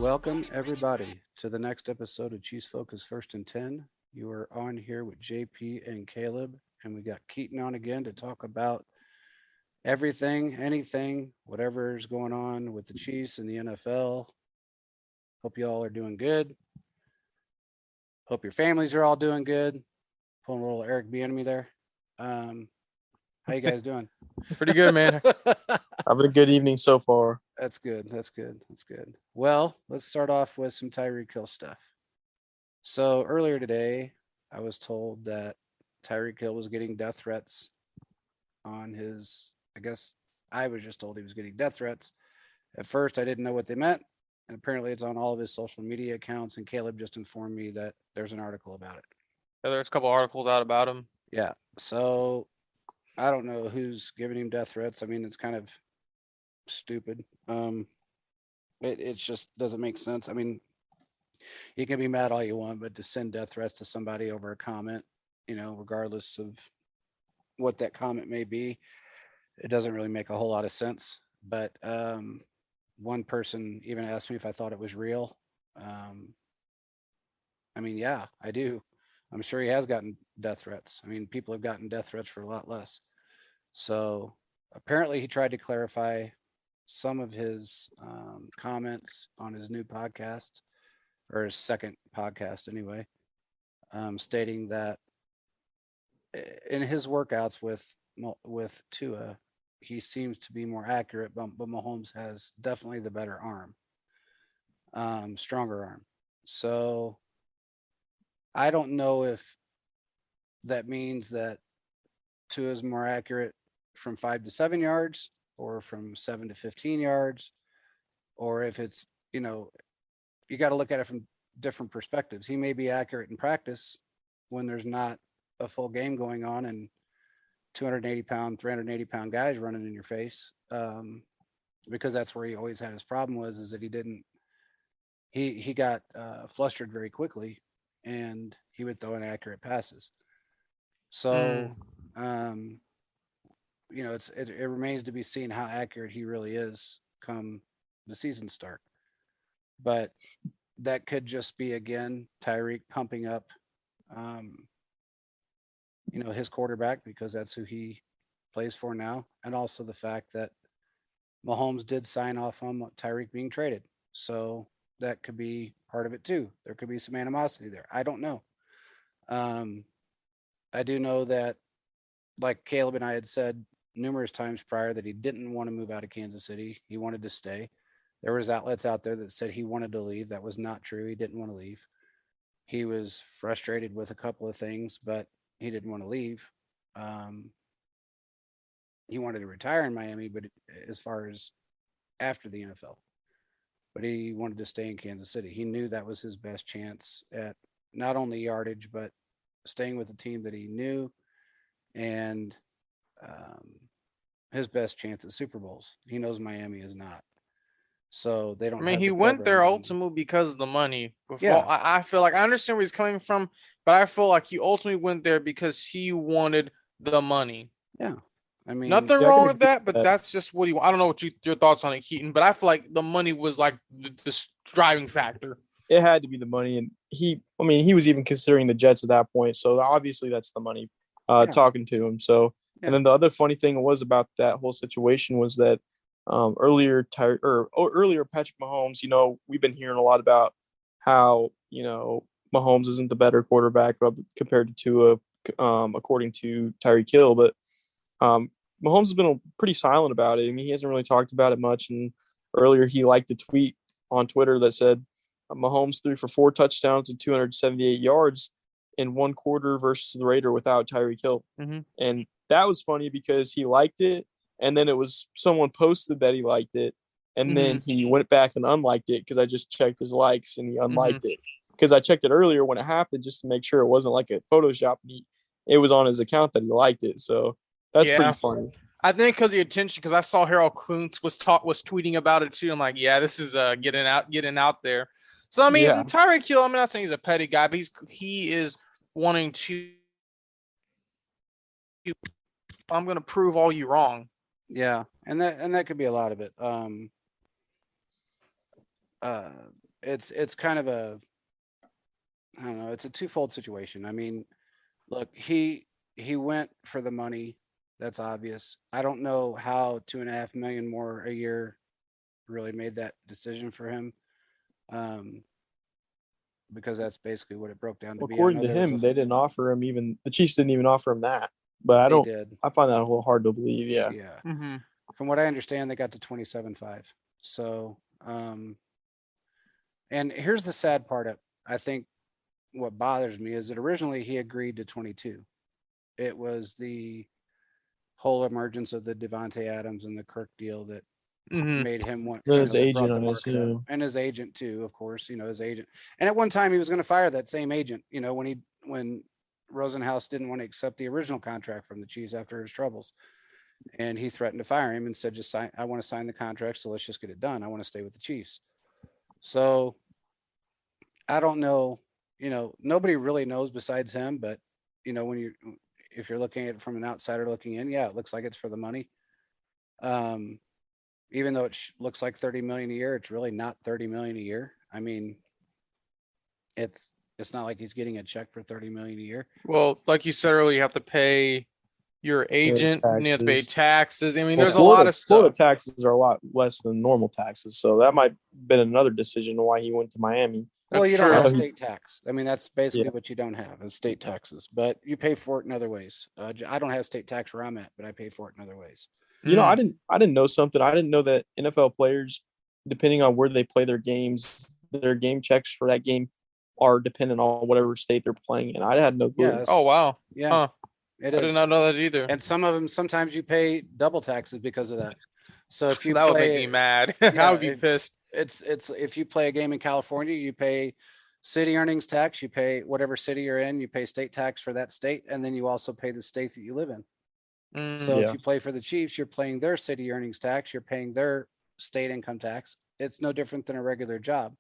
Welcome, everybody, to the next episode of Chiefs Focus First and 10. You are on here with JP and Caleb, and we got Keaton on again to talk about everything, anything, whatever is going on with the Chiefs and the NFL. Hope you all are doing good. Hope your families are all doing good. Pulling a little Eric Bieniemy there. How you guys doing? Pretty good, man. Having a good evening so far. That's good. That's good. That's good. Well, let's start off with some Tyreek Hill stuff. So earlier today, I was told that Tyreek Hill was getting death threats on his. I guess I was just told he was getting death threats. At first, I didn't know what they meant, and apparently, it's on all of his social media accounts. And Caleb just informed me that there's an article about it. Yeah, there's a couple articles out about him. Yeah. So I don't know who's giving him death threats. I mean, it's kind of stupid. It just doesn't make sense. I mean, you can be mad all you want, but to send death threats to somebody over a comment, regardless of what that comment may be, it doesn't really make a whole lot of sense. But one person even asked me if I thought it was real. I mean, yeah, I do. I'm sure he has gotten death threats. I mean, people have gotten death threats for a lot less. So apparently he tried to clarify some of his comments on his new podcast, or his second podcast anyway, stating that in his workouts with Tua, he seems to be more accurate, but Mahomes has definitely the better arm, stronger arm. So I don't know if that means that Tua is more accurate from 5 to 7 yards or from 7 to 15 yards, or if it's, you got to look at it from different perspectives. He may be accurate in practice when there's not a full game going on and 280-pound, 380-pound guys running in your face, because that's where he always had his problem is that he got flustered very quickly, and he would throw inaccurate passes. So, it remains to be seen how accurate he really is come the season start. But that could just be, again, Tyreek pumping up, his quarterback, because that's who he plays for now. And also the fact that Mahomes did sign off on Tyreek being traded. So that could be part of it too. There could be some animosity there. I don't know. I do know that, like Caleb and I had said numerous times prior, that he didn't want to move out of Kansas City. He wanted to stay. There was outlets out there that said he wanted to leave. That was not true. He didn't want to leave. He was frustrated with a couple of things, but he didn't want to leave. He wanted to retire in Miami, but as far as after the NFL, but he wanted to stay in Kansas City. He knew that was his best chance at not only yardage, but staying with a team that he knew, and his best chance at Super Bowls. He knows Miami is not. So they don't. I mean, have he the went cover there on ultimately because of the money. Yeah. I feel like I understand where he's coming from, but I feel like he ultimately went there because he wanted the money. Yeah. I mean, Nothing Yeah, I can wrong with agree that, with but that. that's just what he. I don't know what your thoughts on it, Keaton, but I feel like the money was like the driving factor. It had to be the money, and he was even considering the Jets at that point. So obviously that's the money Yeah. talking to him. So, Yeah. and then the other funny thing was about that whole situation was that earlier Patrick Mahomes, we've been hearing a lot about how Mahomes isn't the better quarterback compared to Tua, according to Tyreek Hill, but Mahomes has been pretty silent about it. I mean, he hasn't really talked about it much. And earlier, he liked a tweet on Twitter that said Mahomes threw for 4 touchdowns and 278 yards in one quarter versus the Raider without Tyreek Hill. Mm-hmm. And that was funny because he liked it, and then it was someone posted that he liked it, and then he went back and unliked it because I just checked his likes and he unliked it because I checked it earlier when it happened just to make sure it wasn't like a Photoshop. It was on his account that he liked it, so that's pretty funny. I think because the attention, because I saw Harold Kuntz was tweeting about it too. I'm like, yeah, this is getting out there. So I mean, Tyreek Hill, I'm not saying he's a petty guy, but he is wanting to. I'm going to prove all you wrong. Yeah, and that could be a lot of it. it's kind of I don't know, it's a twofold situation. I mean, look, he went for the money. That's obvious. I don't know how 2.5 million more a year really made that decision for him. Because that's basically what it broke down to be. According to him, they didn't offer him the Chiefs didn't even offer him that. But They did. I find that a little hard to believe. Yeah. Yeah. Mm-hmm. From what I understand, they got to 27.5. So, and here's the sad part of, I think what bothers me is that originally he agreed to 22. It was the whole emergence of the Devontae Adams and the Kirk deal that made him want his that agent brought the on this, market up. And his agent too, of course, his agent. And at one time he was going to fire that same agent, when Rosenhaus didn't want to accept the original contract from the Chiefs after his troubles. And he threatened to fire him and said, just sign, I want to sign the contract. So let's just get it done. I want to stay with the Chiefs. So I don't know, nobody really knows besides him, but if you're looking at it from an outsider looking in, yeah, it looks like it's for the money. Even though it looks like 30 million a year, it's really not 30 million a year. I mean, it's not like he's getting a check for 30 million a year. Well, like you said earlier, you have to pay your agent, and you have to pay taxes. I mean, there's a lot of stuff. Florida taxes are a lot less than normal taxes, so that might have been another decision why he went to Miami. Well, you don't have state tax. I mean, that's basically what you don't have is state taxes, but you pay for it in other ways. I don't have state tax where I'm at, but I pay for it in other ways. I didn't know something. I didn't know that NFL players, depending on where they play their games, their game checks for that game are dependent on whatever state they're playing in. I had no clue. Yes. Oh, wow. Yeah. Huh. I did not know that either. And some of them, sometimes you pay double taxes because of that. So if you that would make me mad. I would be pissed. It's if you play a game in California, you pay city earnings tax, you pay whatever city you're in, you pay state tax for that state, and then you also pay the state that you live in. So if you play for the Chiefs, you're paying their city earnings tax, you're paying their state income tax. It's no different than a regular job.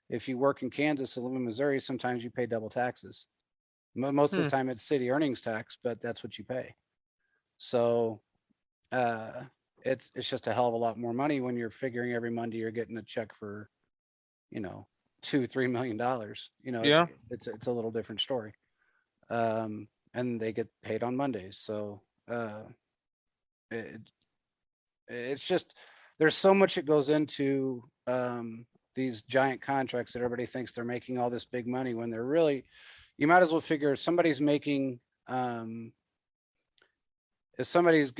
If you work in Kansas and live in Missouri, sometimes you pay double taxes. Most of the time it's city earnings tax, but that's what you pay. So it's just a hell of a lot more money when you're figuring every Monday you're getting a check for, $2-3 million. Yeah. It's a little different story. And they get paid on Mondays. So it's just, there's so much that goes into these giant contracts that everybody thinks they're making all this big money when they're really, you might as well figure somebody's making if somebody's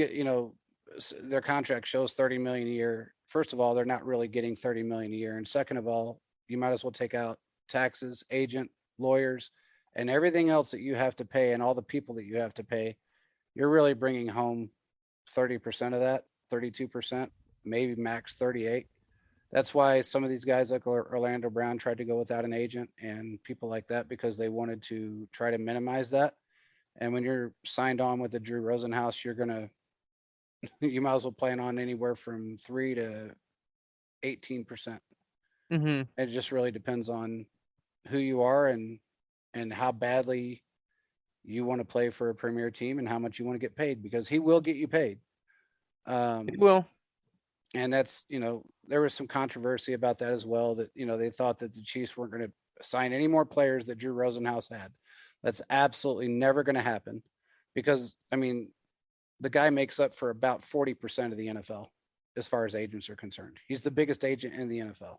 their contract shows 30 million a year. First of all, they're not really getting 30 million a year. And second of all, you might as well take out taxes, agent, lawyers, and everything else that you have to pay and all the people that you have to pay. You're really bringing home 30% of that, 32%, maybe max 38. That's why some of these guys like Orlando Brown tried to go without an agent and people like that, because they wanted to try to minimize that. And when you're signed on with the Drew Rosenhaus, you might as well plan on anywhere from 3 to 18%. It just really depends on who you are and how badly you want to play for a premier team and how much you want to get paid, because he will get you paid. He will. And that's, there was some controversy about that as well, that, they thought that the Chiefs weren't going to sign any more players that Drew Rosenhaus had. That's absolutely never going to happen, because, the guy makes up for about 40% of the NFL as far as agents are concerned. He's the biggest agent in the NFL.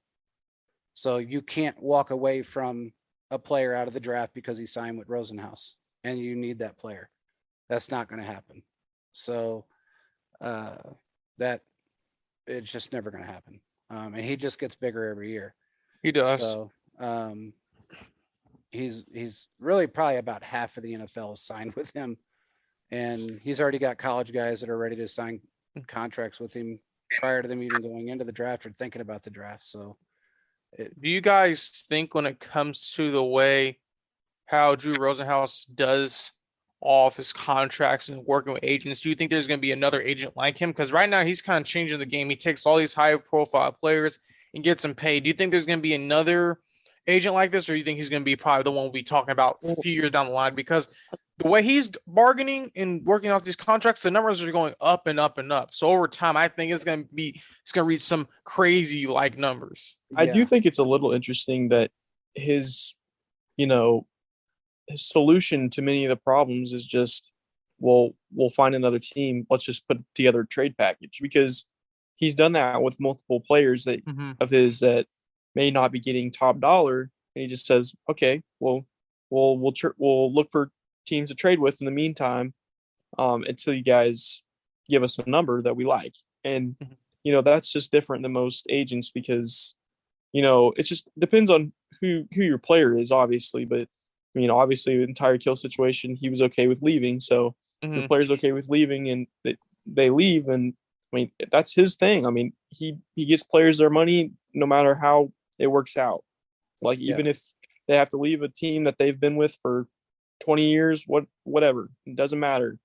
So you can't walk away from a player out of the draft because he signed with Rosenhaus and you need that player. That's not going to happen. So that it's just never going to happen. And he just gets bigger every year. He does. So he's really probably about half of the NFL is signed with him. And he's already got college guys that are ready to sign contracts with him prior to them even going into the draft or thinking about the draft. So do you guys think when it comes to the way how Drew Rosenhaus does all of his contracts and working with agents, do you think there's going to be another agent like him? Because right now he's kind of changing the game. He takes all these high profile players and gets them paid. Do you think there's going to be another agent like this, or do you think he's going to be probably the one we'll be talking about a few years down the line? Because the way he's bargaining and working out these contracts, the numbers are going up and up and up. So over time, I think it's gonna reach some crazy like numbers. I do think it's a little interesting that his, you know, his solution to many of the problems is just, well, we'll find another team. Let's just put together a trade package, because he's done that with multiple players that of his that may not be getting top dollar, and he just says, okay, well, we'll look for teams to trade with in the meantime, until you guys give us a number that we like. And that's just different than most agents, because it just depends on who your player is, obviously. But obviously, the entire Kill situation, he was okay with leaving. So if the player's okay with leaving and they leave, and that's his thing. He gets players their money no matter how it works out. Like, even if they have to leave a team that they've been with for 20 years, whatever, it doesn't matter.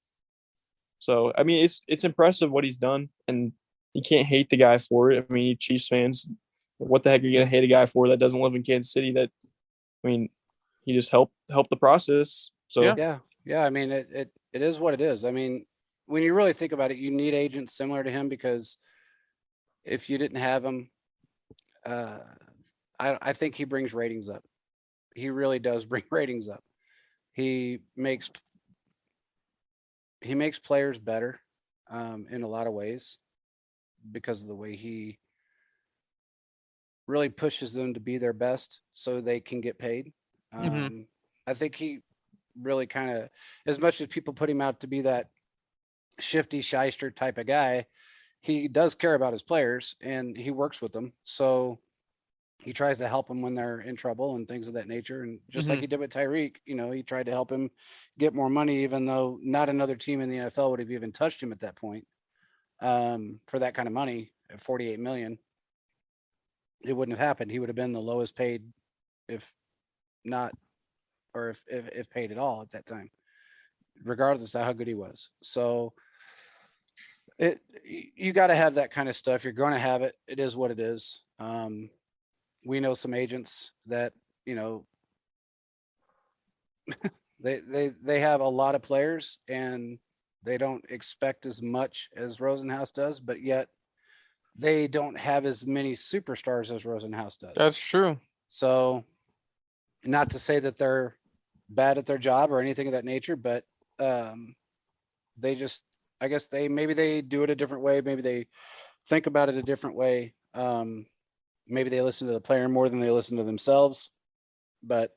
So it's impressive what he's done, and you can't hate the guy for it. Chiefs fans, what the heck are you gonna hate a guy for that doesn't live in Kansas City? He just helped the process. So yeah. It is what it is. When you really think about it, you need agents similar to him, because if you didn't have him, I think he brings ratings up. He really does bring ratings up. He makes players better in a lot of ways, because of the way he really pushes them to be their best so they can get paid. I think he really kind of, as much as people put him out to be that shifty shyster type of guy, he does care about his players and he works with them. So he tries to help them when they're in trouble and things of that nature. And just like he did with Tyreek, he tried to help him get more money, even though not another team in the NFL would have even touched him at that point. For that kind of money at $48 million, it wouldn't have happened. He would have been the lowest paid, if not, or if paid at all at that time, regardless of how good he was. So you got to have that kind of stuff. You're going to have it. It is what it is. We know some agents that, they have a lot of players and they don't expect as much as Rosenhaus does, but yet they don't have as many superstars as Rosenhaus does. That's true. So, not to say that they're bad at their job or anything of that nature, but they just, I guess maybe they do it a different way. Maybe they think about it a different way. Maybe they listen to the player more than they listen to themselves, but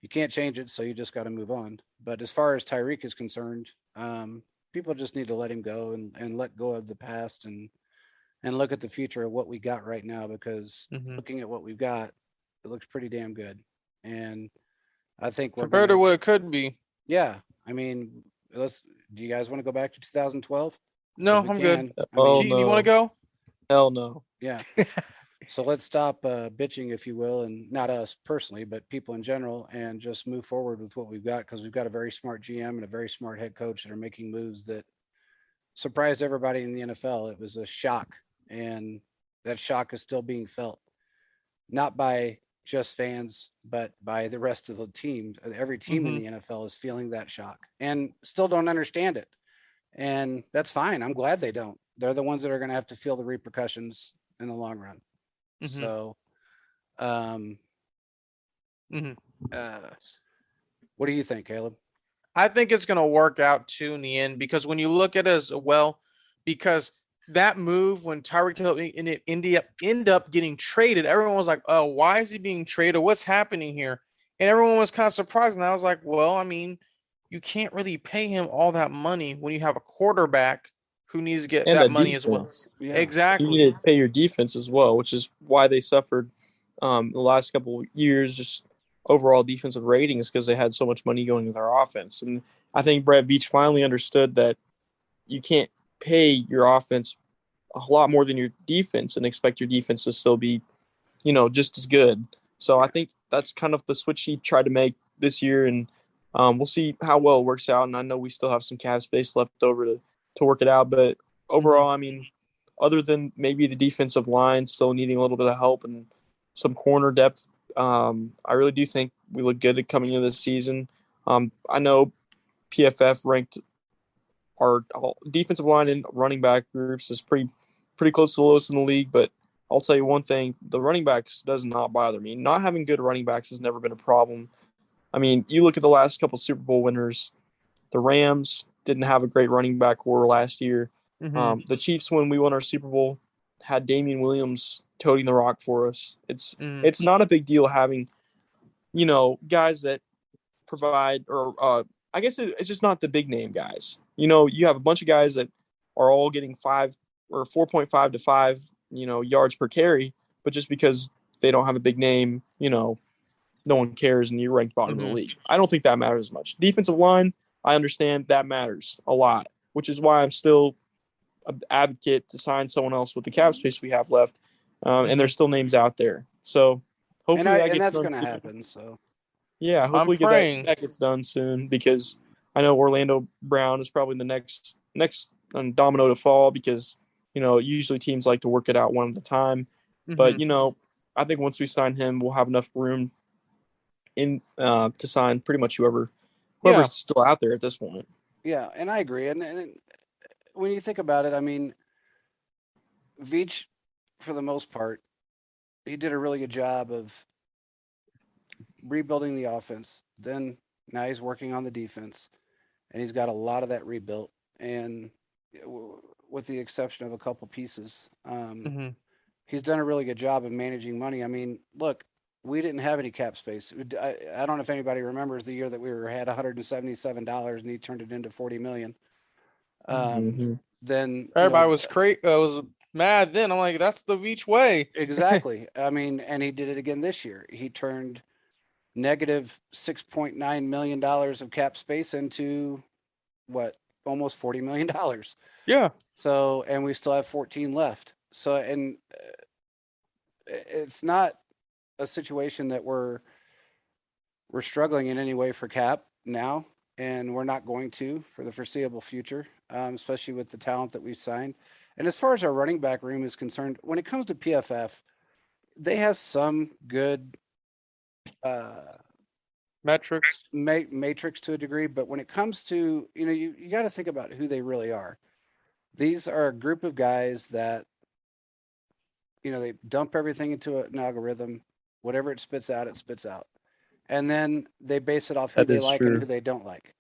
you can't change it. So you just got to move on. But as far as Tyreek is concerned, people just need to let him go and let go of the past and look at the future of what we got right now, because looking at what we've got, it looks pretty damn good. And I think compared to what it could be. Yeah. Do you guys want to go back to 2012? No, I'm good. No. You want to go? Hell no. Yeah. So let's stop bitching, if you will, and not us personally, but people in general, and just move forward with what we've got, because we've got a very smart GM and a very smart head coach that are making moves that surprised everybody in the NFL. It was a shock, and that shock is still being felt, not by just fans, but by the rest of the team. Every team in the NFL is feeling that shock and still don't understand it. And that's fine. I'm glad they don't. They're the ones that are going to have to feel the repercussions in the long run. So, what do you think, Caleb? I think it's going to work out too in the end, because when you look at it as well, because that move when Tyreek Hill end up getting traded, everyone was like, "Oh, why is he being traded? What's happening here?" And everyone was kind of surprised. And I was like, "Well, you can't really pay him all that money when you have a quarterback who needs to get and that money defense. as well." Yeah. Exactly. You need to pay your defense as well, which is why they suffered the last couple of years, just overall defensive ratings, because they had so much money going to their offense. And I think Brett Veach finally understood that you can't pay your offense a lot more than your defense and expect your defense to still be, just as good. So I think that's kind of the switch he tried to make this year, and we'll see how well it works out. And I know we still have some cap space left over to work it out, but overall, other than maybe the defensive line still needing a little bit of help and some corner depth, I really do think we look good at coming into this season. I know PFF ranked our defensive line and running back groups is pretty close to the lowest in the league. But I'll tell you one thing: the running backs does not bother me. Not having good running backs has never been a problem. I mean, you look at the last couple Super Bowl winners. The Rams didn't have a great running back core last year. Mm-hmm. The Chiefs, when we won our Super Bowl, had Damian Williams toting the rock for us. It's not a big deal having, guys that provide, or I guess it's just not the big name guys. You have a bunch of guys that are all getting 5 or 4.5 to 5, yards per carry, but just because they don't have a big name, no one cares and you're ranked bottom of the league. I don't think that matters as much. Defensive line, I understand that matters a lot, which is why I'm still an advocate to sign someone else with the cap space we have left. And there's still names out there. So hopefully that gets that's done going to soon. happen. So Yeah, I'm hopefully praying. that gets done soon, because I know Orlando Brown is probably the next domino to fall, because usually teams like to work it out one at a time. But I think once we sign him, we'll have enough room to sign pretty much whoever's still out there at this point. Yeah, and I agree. And when you think about it, I mean, Veach, for the most part, he did a really good job of rebuilding the offense. Then now he's working on the defense, and he's got a lot of that rebuilt. And with the exception of a couple pieces, he's done a really good job of managing money. I mean, look, we didn't have any cap space. I don't know if anybody remembers the year that we had $177 and he turned it into $40 million. Then everybody was mad then. I'm like, that's the Veach way. Exactly. I mean, and he did it again this year. He turned negative $6.9 million of cap space into almost $40 million. Yeah. So, and we still have 14 left. So, and it's not a situation that we're struggling in any way for cap now, and we're not going to for the foreseeable future, especially with the talent that we've signed. And as far as our running back room is concerned, when it comes to PFF, they have some good metrics, matrix to a degree, but when it comes to, you got to think about who they really are. These are a group of guys that, they dump everything into an algorithm. Whatever it spits out, it spits out. And then they base it off who they like and who they don't like.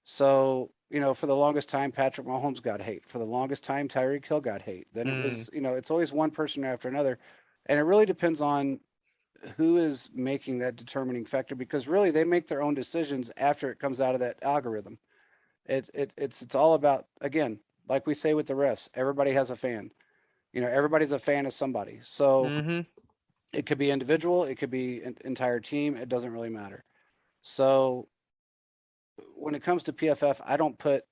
So, for the longest time, Patrick Mahomes got hate. For the longest time, Tyreek Hill got hate. Then it was, it's always one person after another. And it really depends on who is making that determining factor, because really they make their own decisions after it comes out of that algorithm. It's all about, again, like we say with the refs, everybody has a fan. Everybody's a fan of somebody. So it could be individual, it could be an entire team. It doesn't really matter. So when it comes to PFF, I don't put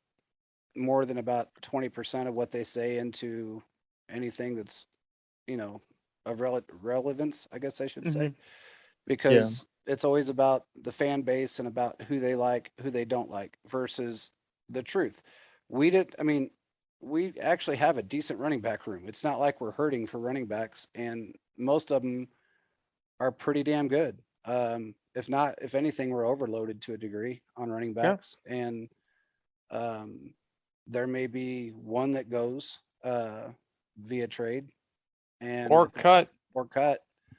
more than about 20% of what they say into anything that's, of relevance, I guess I should say, because it's always about the fan base and about who they like, who they don't like versus the truth. We actually have a decent running back room. It's not like we're hurting for running backs, and most of them are pretty damn good. If anything, we're overloaded to a degree on running backs, and there may be one that goes via trade or cut.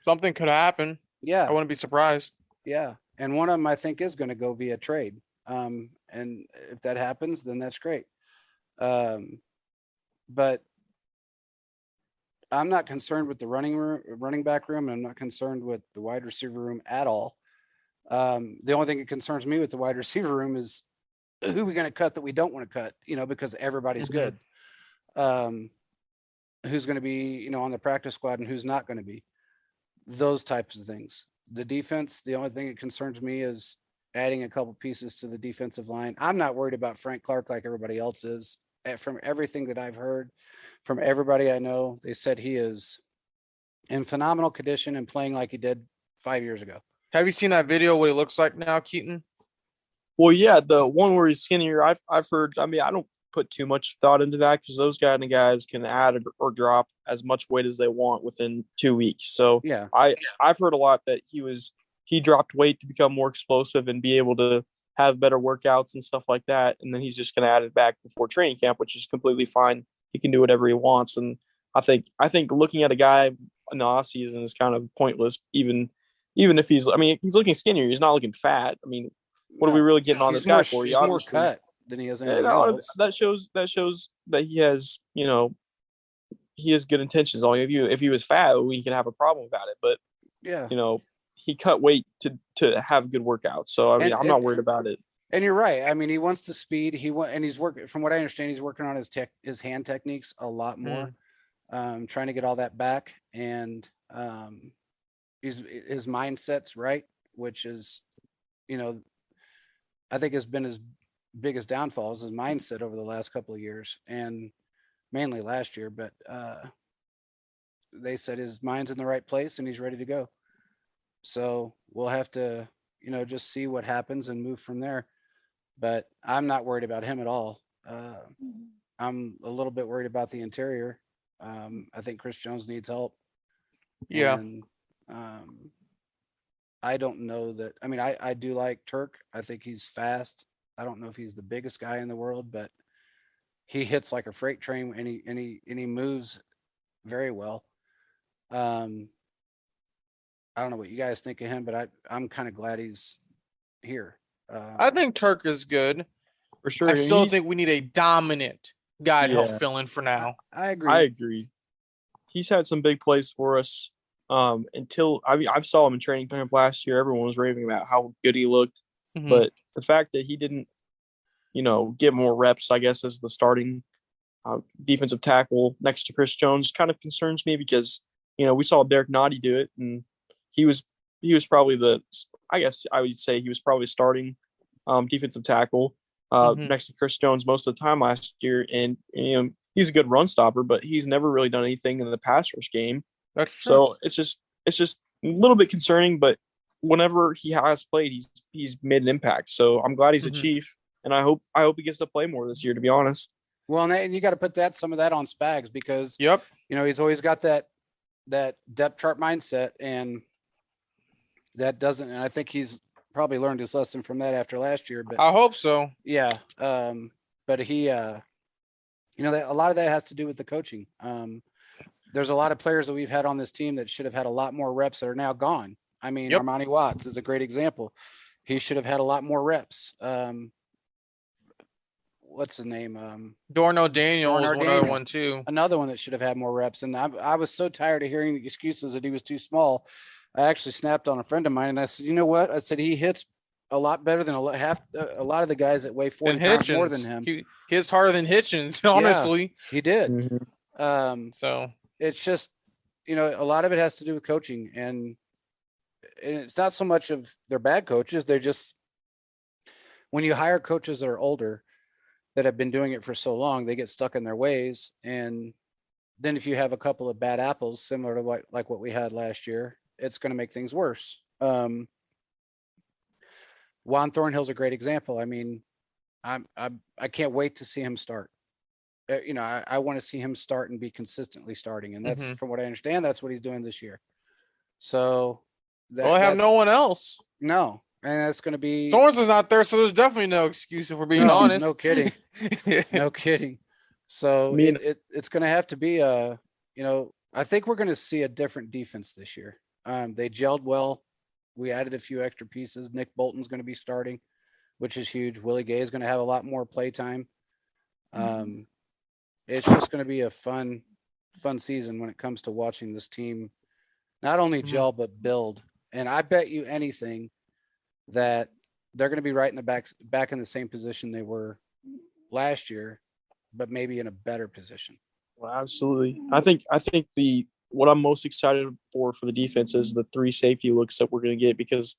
Something could happen. Yeah, I wouldn't be surprised. Yeah, and one of them I think is going to go via trade. And if that happens, then that's great. But I'm not concerned with the running back room. I'm not concerned with the wide receiver room at all. The only thing that concerns me with the wide receiver room is who we're going to cut that we don't want to cut, because everybody's good. Who's going to be, on the practice squad and who's not going to be. Those types of things. The defense, the only thing that concerns me is adding a couple pieces to the defensive line. I'm not worried about Frank Clark like everybody else is. From everything that I've heard from everybody I know, they said he is in phenomenal condition and playing like he did 5 years ago. Have you seen that video, what he looks like now, Keaton? Well, yeah, the one where he's skinnier, I've heard. I mean, I don't put too much thought into that, because those kind of guys can add or drop as much weight as they want within 2 weeks. So yeah, I've heard a lot that he dropped weight to become more explosive and be able to have better workouts and stuff like that, and then he's just going to add it back before training camp, which is completely fine. He can do whatever he wants, and I think looking at a guy in the off season is kind of pointless. Even if he's, I mean, he's looking skinnier. He's not looking fat. I mean, what are we really getting on this guy for? He's more cut than he is anything else. That shows that he has, he has good intentions. If he was fat, we could have a problem about it. But yeah, he cut weight to have good workouts. So I mean, I'm not worried about it. And you're right. I mean, he wants the speed. And he's working. From what I understand, he's working on his hand techniques a lot more, trying to get all that back. And his mindset's right, which is, I think has been his biggest downfall is his mindset over the last couple of years, and mainly last year. But they said his mind's in the right place and he's ready to go. So we'll have to, just see what happens and move from there. But I'm not worried about him at all. I'm a little bit worried about the interior. I think Chris Jones needs help. Yeah. And I don't know that. I mean, I do like Turk. I think he's fast. I don't know if he's the biggest guy in the world, but he hits like a freight train and he moves very well. I don't know what you guys think of him, but I'm kind of glad he's here. I think Turk is good. For sure. I still think we need a dominant guy to help fill in for now. I agree. I agree. He's had some big plays for us. Until I saw him in training camp last year. Everyone was raving about how good he looked. Mhm. But the fact that he didn't, get more reps, I guess, as the starting defensive tackle next to Chris Jones kind of concerns me because, we saw Derek Nottie do it, and he was probably I guess I would say he was probably starting defensive tackle next to Chris Jones most of the time last year. And, he's a good run stopper, but he's never really done anything in the pass rush game. That's true. So it's just a little bit concerning, but whenever he has played, he's made an impact. So I'm glad he's a Chief, and I hope he gets to play more this year, to be honest. Well, and you got to put some of that on Spags because he's always got that depth chart mindset, and that doesn't. And I think he's probably learned his lesson from that after last year. But I hope so. Yeah. But he, that a lot of that has to do with the coaching. There's a lot of players that we've had on this team that should have had a lot more reps that are now gone. I mean, Armani Watts is a great example. He should have had a lot more reps. What's his name? Dorno Daniel was another one too. Another one that should have had more reps. And I was so tired of hearing the excuses that he was too small. I actually snapped on a friend of mine and I said, you know what? I said, he hits a lot better than a lot of the guys that weigh 40 pounds more than him. He hits harder than Hitchens, honestly. Yeah, he did. Mm-hmm. So it's just, a lot of it has to do with coaching, and it's not so much of they're bad coaches. They're just, when you hire coaches that are older, that have been doing it for so long, they get stuck in their ways. And then if you have a couple of bad apples, similar to what we had last year, it's going to make things worse. Juan Thornhill's a great example. I mean, I can't wait to see him start. I want to see him start and be consistently starting. And that's from what I understand, that's what he's doing this year. So I have no one else. No. And that's going to be Thorns is not there. So there's definitely no excuse if we're being honest. No kidding. No kidding. So it's going to have to be I think we're going to see a different defense this year. They gelled well. We added a few extra pieces. Nick Bolton's going to be starting, which is huge. Willie Gay is going to have a lot more play time. It's just going to be a fun season when it comes to watching this team not only gel but build. And I bet you anything that they're going to be right in the back in the same position they were last year, but maybe in a better position. Well, absolutely. I think what I'm most excited for the defense is the 3 safety looks that we're going to get, because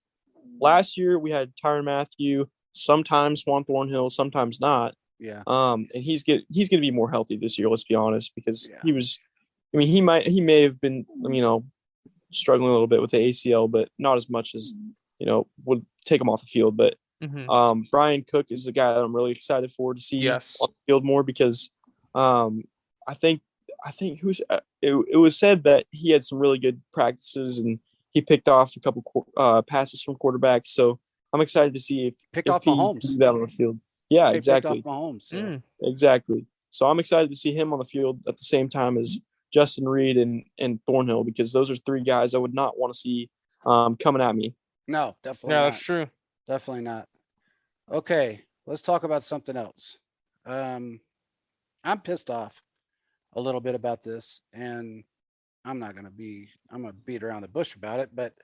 last year we had Tyrann Mathieu, sometimes Juan Thornhill, sometimes not. Yeah. And he's going to be more healthy this year, let's be honest, because he may have been, struggling a little bit with the ACL, but not as much as, would take him off the field. But Brian Cook is the guy that I'm really excited for to see on the field more, because I think it was said that he had some really good practices and he picked off a couple passes from quarterbacks. So I'm excited to see Picked if off he Mahomes. can do that on the field. Yeah, They picked off exactly. Mahomes. So. Exactly. So I'm excited to see him on the field at the same time as Justin Reed and Thornhill, because those are three guys I would not want to see coming at me. No, definitely Yeah, not. that's true. Definitely not. Okay, let's talk about something else. I'm pissed off a little bit about this, and I'm gonna beat around the bush about it, but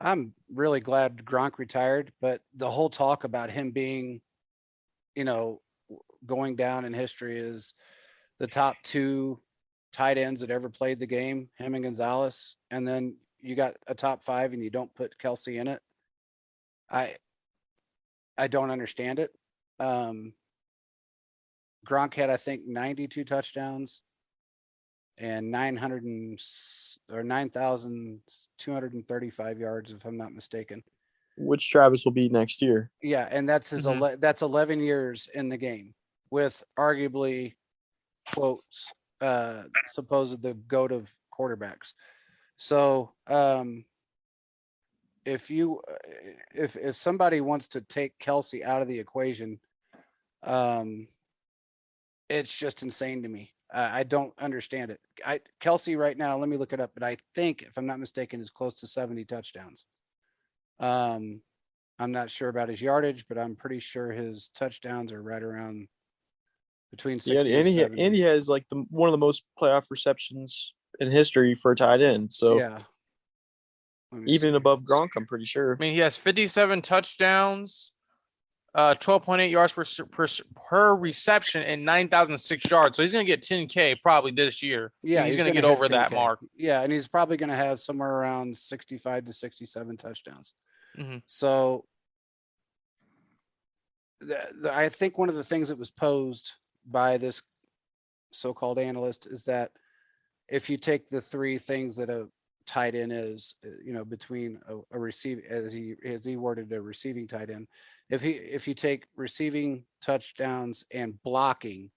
I'm really glad Gronk retired. But the whole talk about him being, going down in history as the top two tight ends that ever played the game, him and Gonzalez, and then you got a top five and you don't put Kelce in it. I don't understand it. Gronk had, I think, 92 touchdowns and 9,235 yards, if I'm not mistaken. Which Travis will be next year. Yeah, and that's his that's 11 years in the game with arguably quotes supposed the GOAT of quarterbacks. So if somebody wants to take Kelce out of the equation, it's just insane to me. I don't understand it. Kelce right now, let me look it up, but I think, if I'm not mistaken, is close to 70 touchdowns. I'm not sure about his yardage, but I'm pretty sure his touchdowns are right around between 60 and 70. And he has like one of the most playoff receptions in history for a tight end. So yeah, even above Gronk, I'm pretty sure. I mean, he has 57 touchdowns, 12.8 yards per reception, and 9,006 yards. So he's going to get 10K probably this year. Yeah, he's going to get over that mark. Yeah, and he's probably going to have somewhere around 65 to 67 touchdowns. Mm-hmm. So I think one of the things that was posed by this so-called analyst is that if you take the three things that a tight end is, between a receiving, as he worded, a receiving tight end, if you take receiving, touchdowns, and blocking,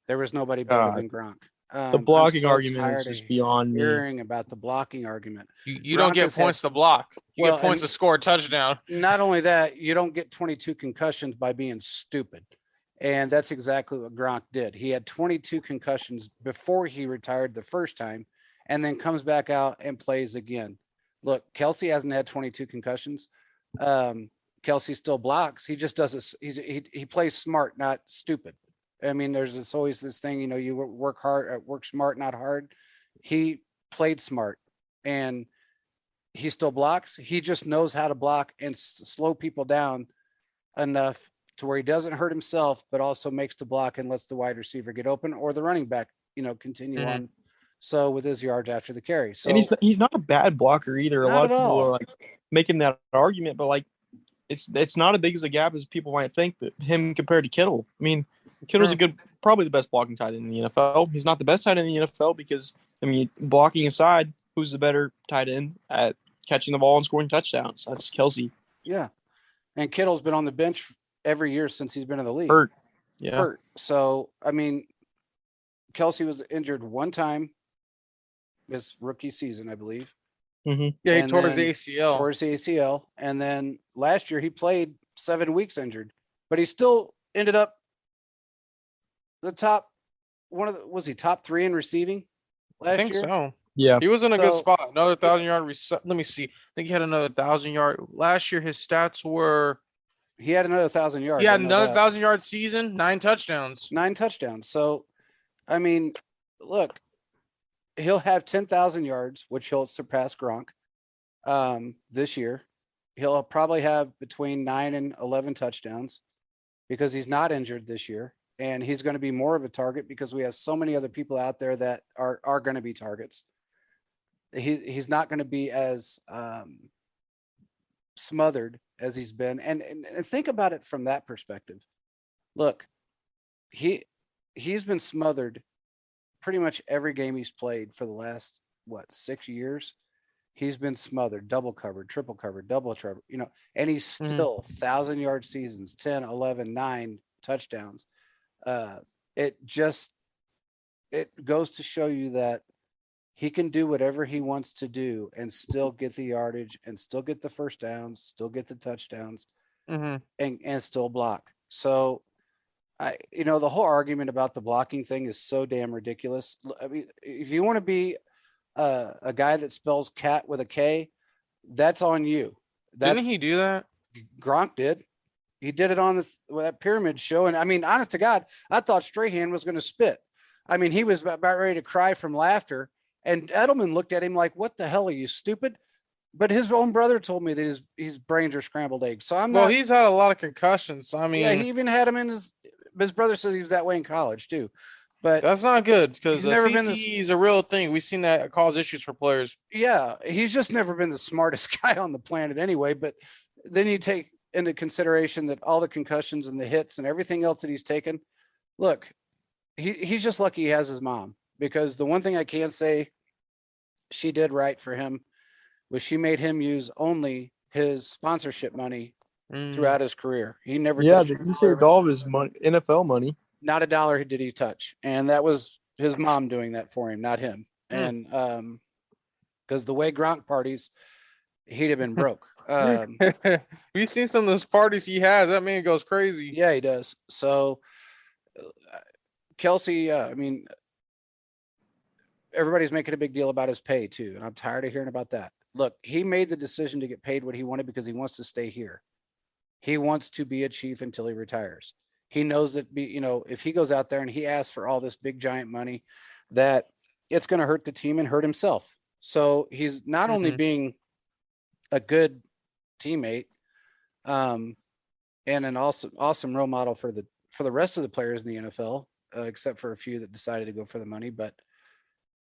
there was nobody better than Gronk. The blocking argument is just beyond hearing about the blocking argument. You don't get points to block. You get points to score a touchdown. Not only that, you don't get 22 concussions by being stupid. And that's exactly what Gronk did. He had 22 concussions before he retired the first time, and then comes back out and plays again. Look, Kelce hasn't had 22 concussions. Kelce still blocks. He just does this. He plays smart, not stupid. I mean, there's always this thing, you work hard, work smart, not hard. He played smart, and he still blocks. He just knows how to block and slow people down enough to where he doesn't hurt himself, but also makes the block and lets the wide receiver get open, or the running back, continue on. So with his yards after the carry. So, and he's not a bad blocker either. A lot of people are like making that argument, but like it's not as big as a gap as people might think, that him compared to Kittle. I mean, Kittle's probably the best blocking tight end in the NFL. He's not the best tight end in the NFL because, I mean, blocking aside, who's the better tight end at catching the ball and scoring touchdowns? That's Kelce. Yeah. And Kittle's been on the bench every year since he's been in the league. Hurt. Yeah. Hurt. So, I mean, Kelce was injured one time his rookie season, I believe. Mm-hmm. Yeah, he tore his ACL. Tore his ACL. And then last year he played 7 weeks injured, but he still ended up the top was he top 3 in receiving last year? I think so. Yeah. He was in a good spot. Another 1,000-yard let me see. I think he had another 1,000-yard. Last year his stats were he had another 1,000 yards. He had another 1,000-yard season, 9 touchdowns. 9 touchdowns. So, I mean, look, he'll have 10,000 yards, which he'll surpass Gronk this year. He'll probably have between 9 and 11 touchdowns because he's not injured this year. And he's going to be more of a target because we have so many other people out there that are going to be targets. He's not going to be as smothered as he's been. And think about it from that perspective. Look, he's been smothered pretty much every game he's played for the last 6 years. He's been smothered, double covered, triple covered, double covered, and he's still 1,000-yard seasons, 10, 11, 9 touchdowns. It goes to show you that he can do whatever he wants to do and still get the yardage and still get the first downs, still get the touchdowns. and still block. So the whole argument about the blocking thing is so damn ridiculous. I mean, if you want to be a guy that spells cat with a K, that's on you. Didn't he do that? Gronk did. He did it on that pyramid show. And I mean, honest to God, I thought Strahan was going to spit. I mean, he was about ready to cry from laughter. And Edelman looked at him like, what the hell are you, stupid? But his own brother told me that his brains are scrambled eggs. So he's had a lot of concussions. I mean, yeah, he even had him in his brother says he was that way in college too. But that's not good because CTE is a real thing. We've seen that cause issues for players. Yeah, he's just never been the smartest guy on the planet anyway. But then you take into consideration that all the concussions and the hits and everything else that he's taken. Look, he's just lucky he has his mom, because the one thing I can say she did right for him was she made him use only his sponsorship money throughout his career. He never he saved all of his money, NFL money. Not a dollar did he touch. And that was his mom doing that for him, not him. And because the way Gronk parties, he'd have been broke. We've seen some of those parties he has. That man goes crazy. Yeah, he does. So Kelce, I mean, everybody's making a big deal about his pay too. And I'm tired of hearing about that. Look, he made the decision to get paid what he wanted because he wants to stay here. He wants to be a Chief until he retires. He knows that, if he goes out there and he asks for all this big giant money, that it's going to hurt the team and hurt himself. So he's not only being a good teammate, and an awesome role model for the rest of the players in the NFL, except for a few that decided to go for the money, but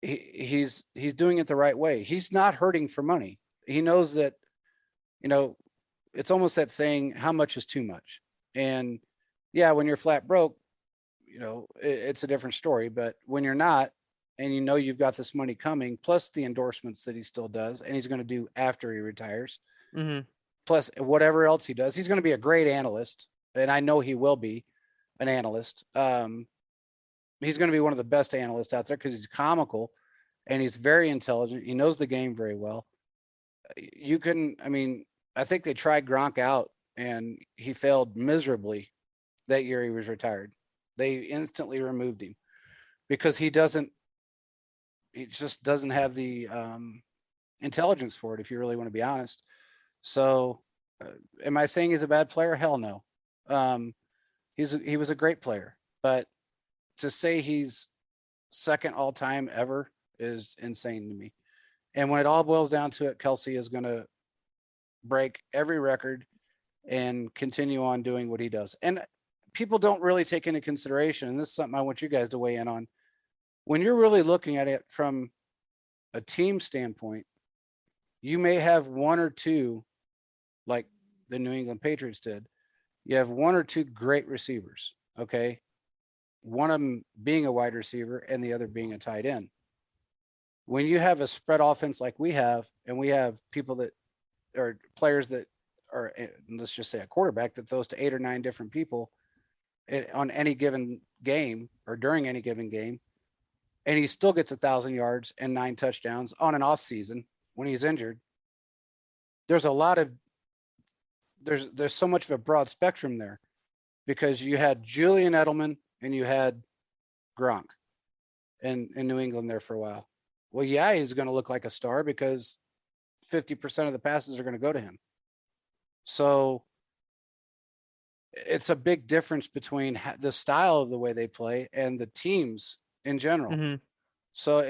he's doing it the right way. He's not hurting for money. He knows that, it's almost that saying, how much is too much? And yeah, when you're flat broke, it's a different story. But when you're not, and you've got this money coming, plus the endorsements that he still does, and he's going to do after he retires, plus whatever else he does, he's going to be a great analyst. And I know he will be an analyst. He's going to be one of the best analysts out there because he's comical and he's very intelligent. He knows the game very well. I think they tried Gronk out and he failed miserably that year he was retired. They instantly removed him because he just doesn't have the intelligence for it, if you really want to be honest. So am I saying he's a bad player? Hell no. He was a great player, but to say he's second all time ever is insane to me. And when it all boils down to it, Kelce is going to break every record and continue on doing what he does. And people don't really take into consideration, and this is something I want you guys to weigh in on. When you're really looking at it from a team standpoint, you may have one or two, like the New England Patriots did. You have one or two great receivers, okay? One of them being a wide receiver and the other being a tight end. When you have a spread offense like we have, and we have people that are players that are, let's just say a quarterback that throws to 8 or 9 different people on any given game or during any given game, and he still gets 1,000 yards and 9 touchdowns on an off season when he's injured. There's so much of a broad spectrum there because you had Julian Edelman and you had Gronk in New England there for a while. Well, yeah, he's going to look like a star because 50% of the passes are going to go to him. So it's a big difference between the style of the way they play and the teams in general. So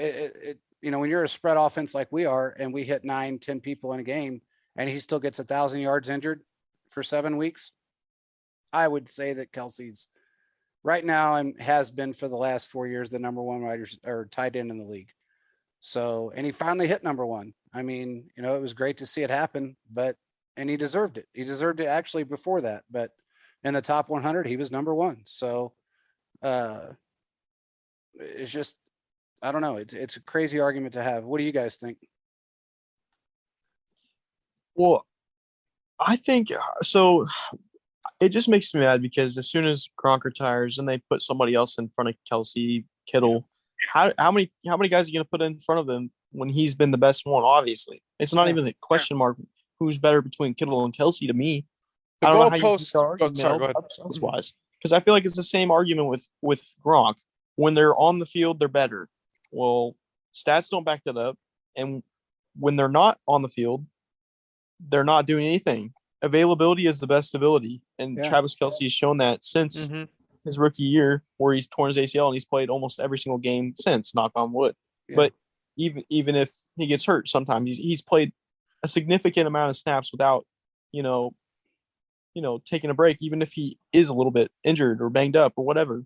when you're a spread offense like we are, and we hit 9, 10 people in a game and he still gets 1,000 yards injured for 7 weeks, I would say that Kelce's right now and has been for the last 4 years the number one wide or tight end in the league. So, and he finally hit number one. I mean, it was great to see it happen, and he deserved it. He deserved it actually before that, but in the top 100, he was number one. So, it's just, I don't know. It's a crazy argument to have. What do you guys think? Well, I think so. It just makes me mad because as soon as Gronk retires and they put somebody else in front of Kelce, Kittle, how many guys are you going to put in front of them when he's been the best one? Obviously, it's not even a question mark who's better between Kittle and Kelce to me. The I don't know how you make goalposts. the Go, sorry, go argument ahead. elsewise, because I feel like it's the same argument with Gronk. When they're on the field, they're better. Well, stats don't back that up, and when they're not on the field, they're not doing anything. Availability is the best ability, and Yeah. Travis Kelce has shown that since Mhm. his rookie year, where he's torn his ACL and he's played almost every single game since. Knock on wood. Yeah. But even if he gets hurt, sometimes he's played a significant amount of snaps without, you know, taking a break. Even if he is a little bit injured or banged up or whatever,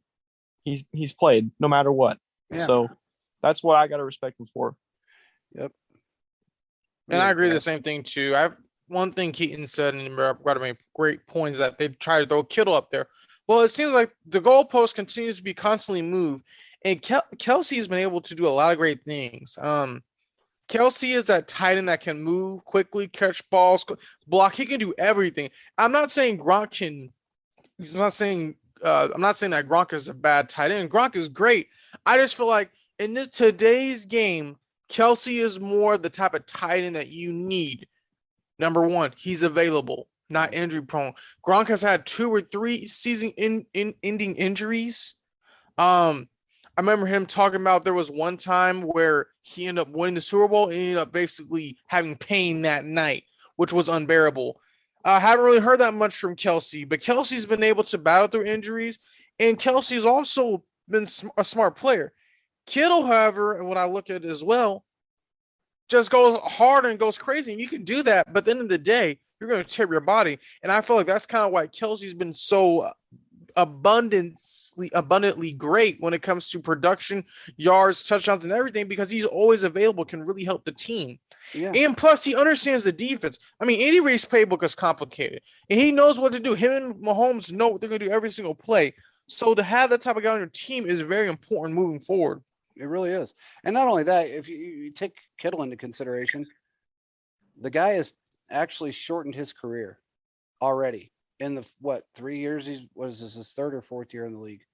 he's played no matter what. Yeah. So that's what I got to respect him for. Yep. And I agree the same thing too. I've one thing Keaton said, and brought to make great points, that they try to throw Kittle up there. Well, it seems like the goalpost continues to be constantly moved, and Kelce has been able to do a lot of great things. Kelce is that tight end that can move quickly, catch balls, block. He can do everything. I'm not saying Gronk can. I'm not saying that Gronk is a bad tight end. Gronk is great. I just feel like in this today's game, Kelce is more the type of tight end that you need. Number one, he's available, not injury prone. Gronk has had 2 or 3 season ending injuries. I remember him talking about there was one time where he ended up winning the Super Bowl and ended up basically having pain that night, which was unbearable. I haven't really heard that much from Kelce, but Kelce's been able to battle through injuries, and Kelce's also been a smart player. Kittle, however, and what I look at as well, just goes hard and goes crazy. And you can do that, but at the end of the day, you're going to tear your body. And I feel like that's kind of why Kelce's been so abundantly great when it comes to production, yards, touchdowns, and everything, because he's always available, can really help the team. Yeah. And plus, he understands the defense. I mean, Andy Reid's playbook is complicated, and he knows what to do. Him and Mahomes know what they're going to do every single play. So to have that type of guy on your team is very important moving forward. It really is. And not only that, if you take Kittle into consideration, the guy has actually shortened his career already in the 3 years. What is this, his 3rd or 4th year in the league?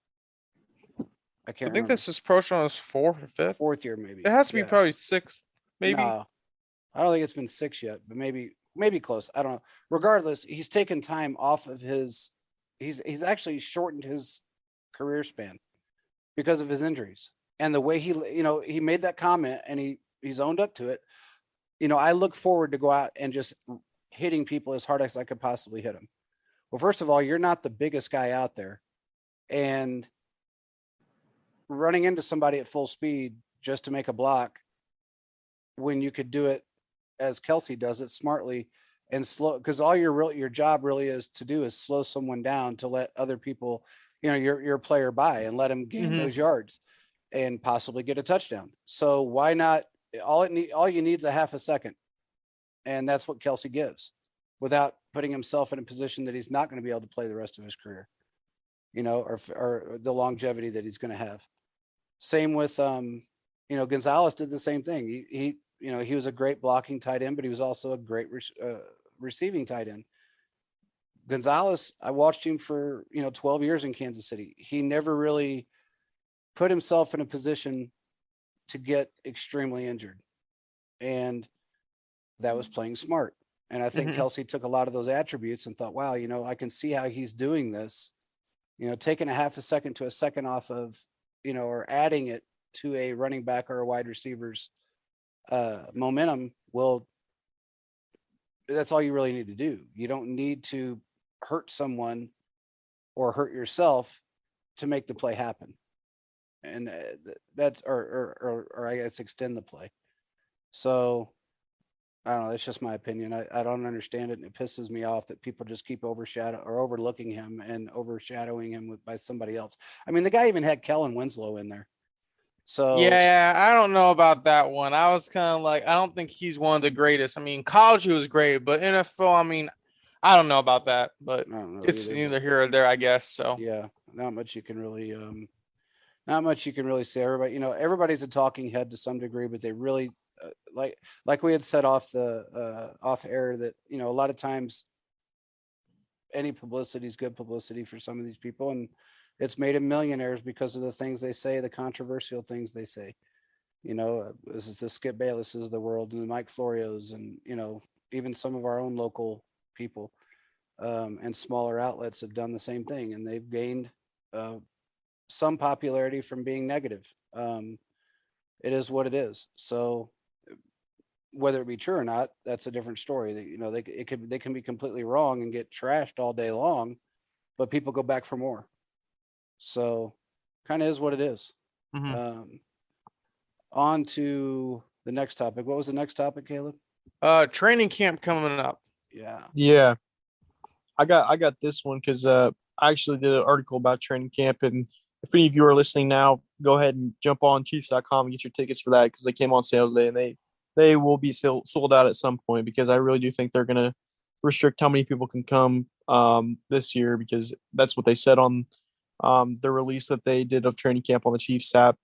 I can't remember. This is approaching on his 4th or 5th. 4th year, maybe. It has to be probably 6th, maybe. No, I don't think it's been 6 yet, but maybe close. I don't know. Regardless, he's taken time off of his. He's actually shortened his career span because of his injuries. And the way he made that comment, and he's owned up to it. I look forward to go out and just hitting people as hard as I could possibly hit them. Well, first of all, you're not the biggest guy out there, and running into somebody at full speed just to make a block when you could do it as Kelce does it smartly and slow, because all your job really is to do is slow someone down to let other people, your player by, and let him gain those yards and possibly get a touchdown. So why not? All you need is a half a second. And that's what Kelce gives, without putting himself in a position that he's not going to be able to play the rest of his career, or the longevity that he's going to have. Same with, Gonzalez did the same thing. He was a great blocking tight end, but he was also a great receiving tight end. Gonzalez, I watched him for, 12 years in Kansas City. He never really put himself in a position to get extremely injured. And that was playing smart. And I think Kelce took a lot of those attributes and thought, wow, I can see how he's doing this, taking a half a second to a second off of, or adding it to a running back or a wide receiver's momentum. Well, that's all you really need to do. You don't need to hurt someone or hurt yourself to make the play happen. And that's, or I guess extend the play. So I don't know. That's just my opinion. I don't understand it. And it pisses me off that people just keep overlooking him and overshadowing him by somebody else. I mean, the guy even had Kellen Winslow in there. So yeah, I don't know about that one. I was kind of like, I don't think he's one of the greatest. I mean, college he was great, but NFL, I mean, I don't know about that, but it's neither here or there, I guess. So yeah, not much you can really say. Everybody, everybody's a talking head to some degree, but they really like we had said off air that, a lot of times any publicity is good publicity for some of these people, and it's made them millionaires because of the things they say, the controversial things they say. This is the Skip Baylesses of the world, and the Mike Florios, and even some of our own local people. and smaller outlets have done the same thing, and they've gained some popularity from being negative. It is what it is. So whether it be true or not, that's a different story. That, you know, they can be completely wrong and get trashed all day long, but people go back for more. So kind of is what it is. On to the next topic. What was the next topic, Caleb? Training camp coming up. Yeah. I got this one because I actually did an article about training camp, and if any of you are listening now, go ahead and jump on Chiefs.com and get your tickets for that because they came on sale today, and they will be still sold out at some point because I really do think they're gonna restrict how many people can come this year because that's what they said on the release that they did of training camp on the Chiefs app.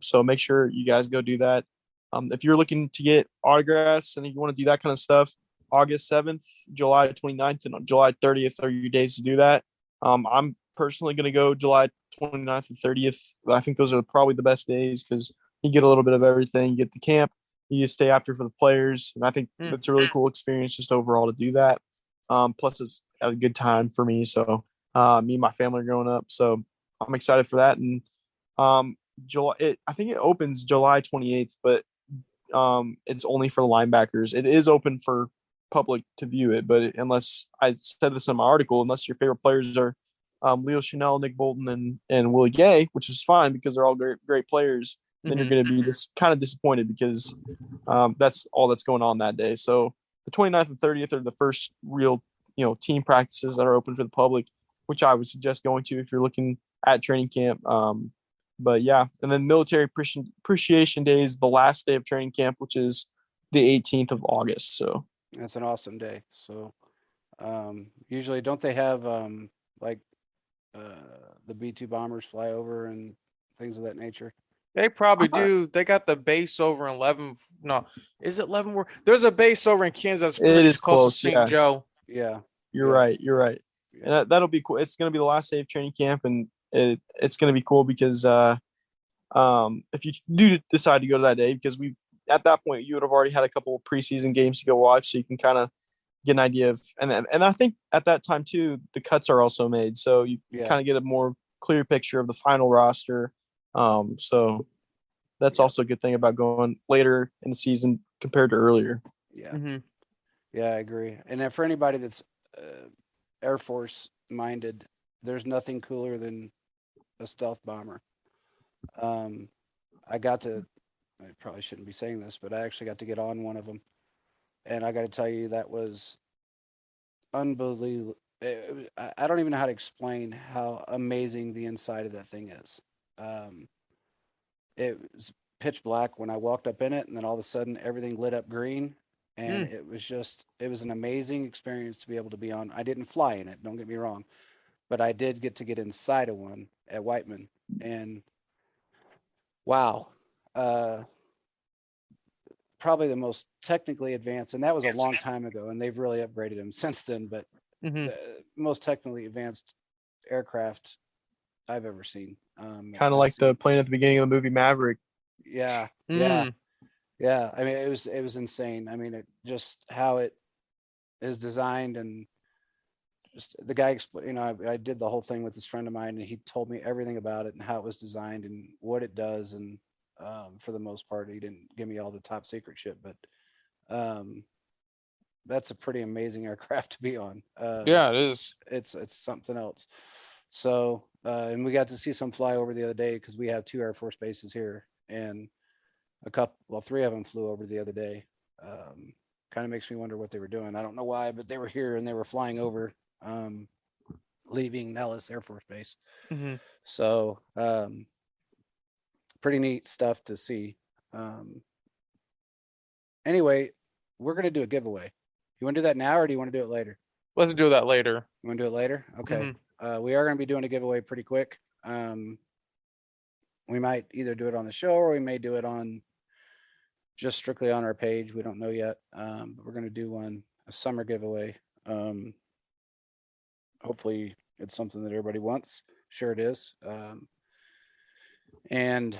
So make sure you guys go do that. If you're looking to get autographs and you want to do that kind of stuff, August 7th, July 29th, and July 30th are your days to do that. I'm personally going to go July 29th and 30th. I think those are probably the best days because you get a little bit of everything. You get the camp, you stay after for the players, and I think that's a really cool experience just overall to do that. Plus, it's a good time for me. So me and my family are growing up, so I'm excited for that. And I think it opens July 28th, but it's only for the linebackers. It is open for public to view it, but unless I said this in my article, unless your favorite players are Leo Chanel, Nick Bolton, and Willie Gay, which is fine because they're all great players, then you're going to be kind of disappointed because that's all that's going on that day. So the 29th and 30th are the first real team practices that are open for the public, which I would suggest going to if you're looking at training camp. But yeah, and then Military Appreciation Day is the last day of training camp, which is the 18th of August. So that's an awesome day. So usually don't they have like the B-2 bombers fly over and things of that nature? They probably do. They got the base over in Leavenworth. No, is it Leavenworth? There's a base over in Kansas. It is close to St. Joe. Yeah, you're right. Yeah. And that'll be cool. It's going to be the last day of training camp, and it's going to be cool because if you do decide to go to that day, because at that point you would have already had a couple of preseason games to go watch, so you can kind of get an idea of, and I think at that time too, the cuts are also made, so you kind of get a more clear picture of the final roster. So that's also a good thing about going later in the season compared to earlier. Yeah. Yeah, I agree. And for anybody that's Air Force minded, there's nothing cooler than a stealth bomber. I probably shouldn't be saying this, but I actually got to get on one of them. And I got to tell you, that was unbelievable. I don't even know how to explain how amazing the inside of that thing is. It was pitch black when I walked up in it, and then all of a sudden everything lit up green. And it was an amazing experience to be able to be on. I didn't fly in it, don't get me wrong, but I did get inside of one at Whiteman, and wow, probably the most technically advanced, and that was a long time ago, and they've really upgraded them since then, but the most technically advanced aircraft I've ever seen. Kind of like the plane at the beginning of the movie Maverick. Yeah. I mean, it was insane. I mean, it just how it is designed, and just the guy explained. I did the whole thing with this friend of mine, and he told me everything about it and how it was designed and what it does. And for the most part, he didn't give me all the top secret shit, but that's a pretty amazing aircraft to be on. Yeah, it is. It's something else. So, and we got to see some fly over the other day because we have 2 Air Force bases here, and 3 of them flew over the other day. Kind of makes me wonder what they were doing. I don't know why, but they were here and they were flying over, leaving Nellis Air Force Base. So, pretty neat stuff to see. Anyway, we're going to do a giveaway. You want to do that now, or do you want to do it later? Let's do that later. You want to do it later? Okay. We are going to be doing a giveaway pretty quick. We might either do it on the show, or we may do it on just strictly on our page. We don't know yet. But we're going to do a summer giveaway. Hopefully it's something that everybody wants. Sure it is. And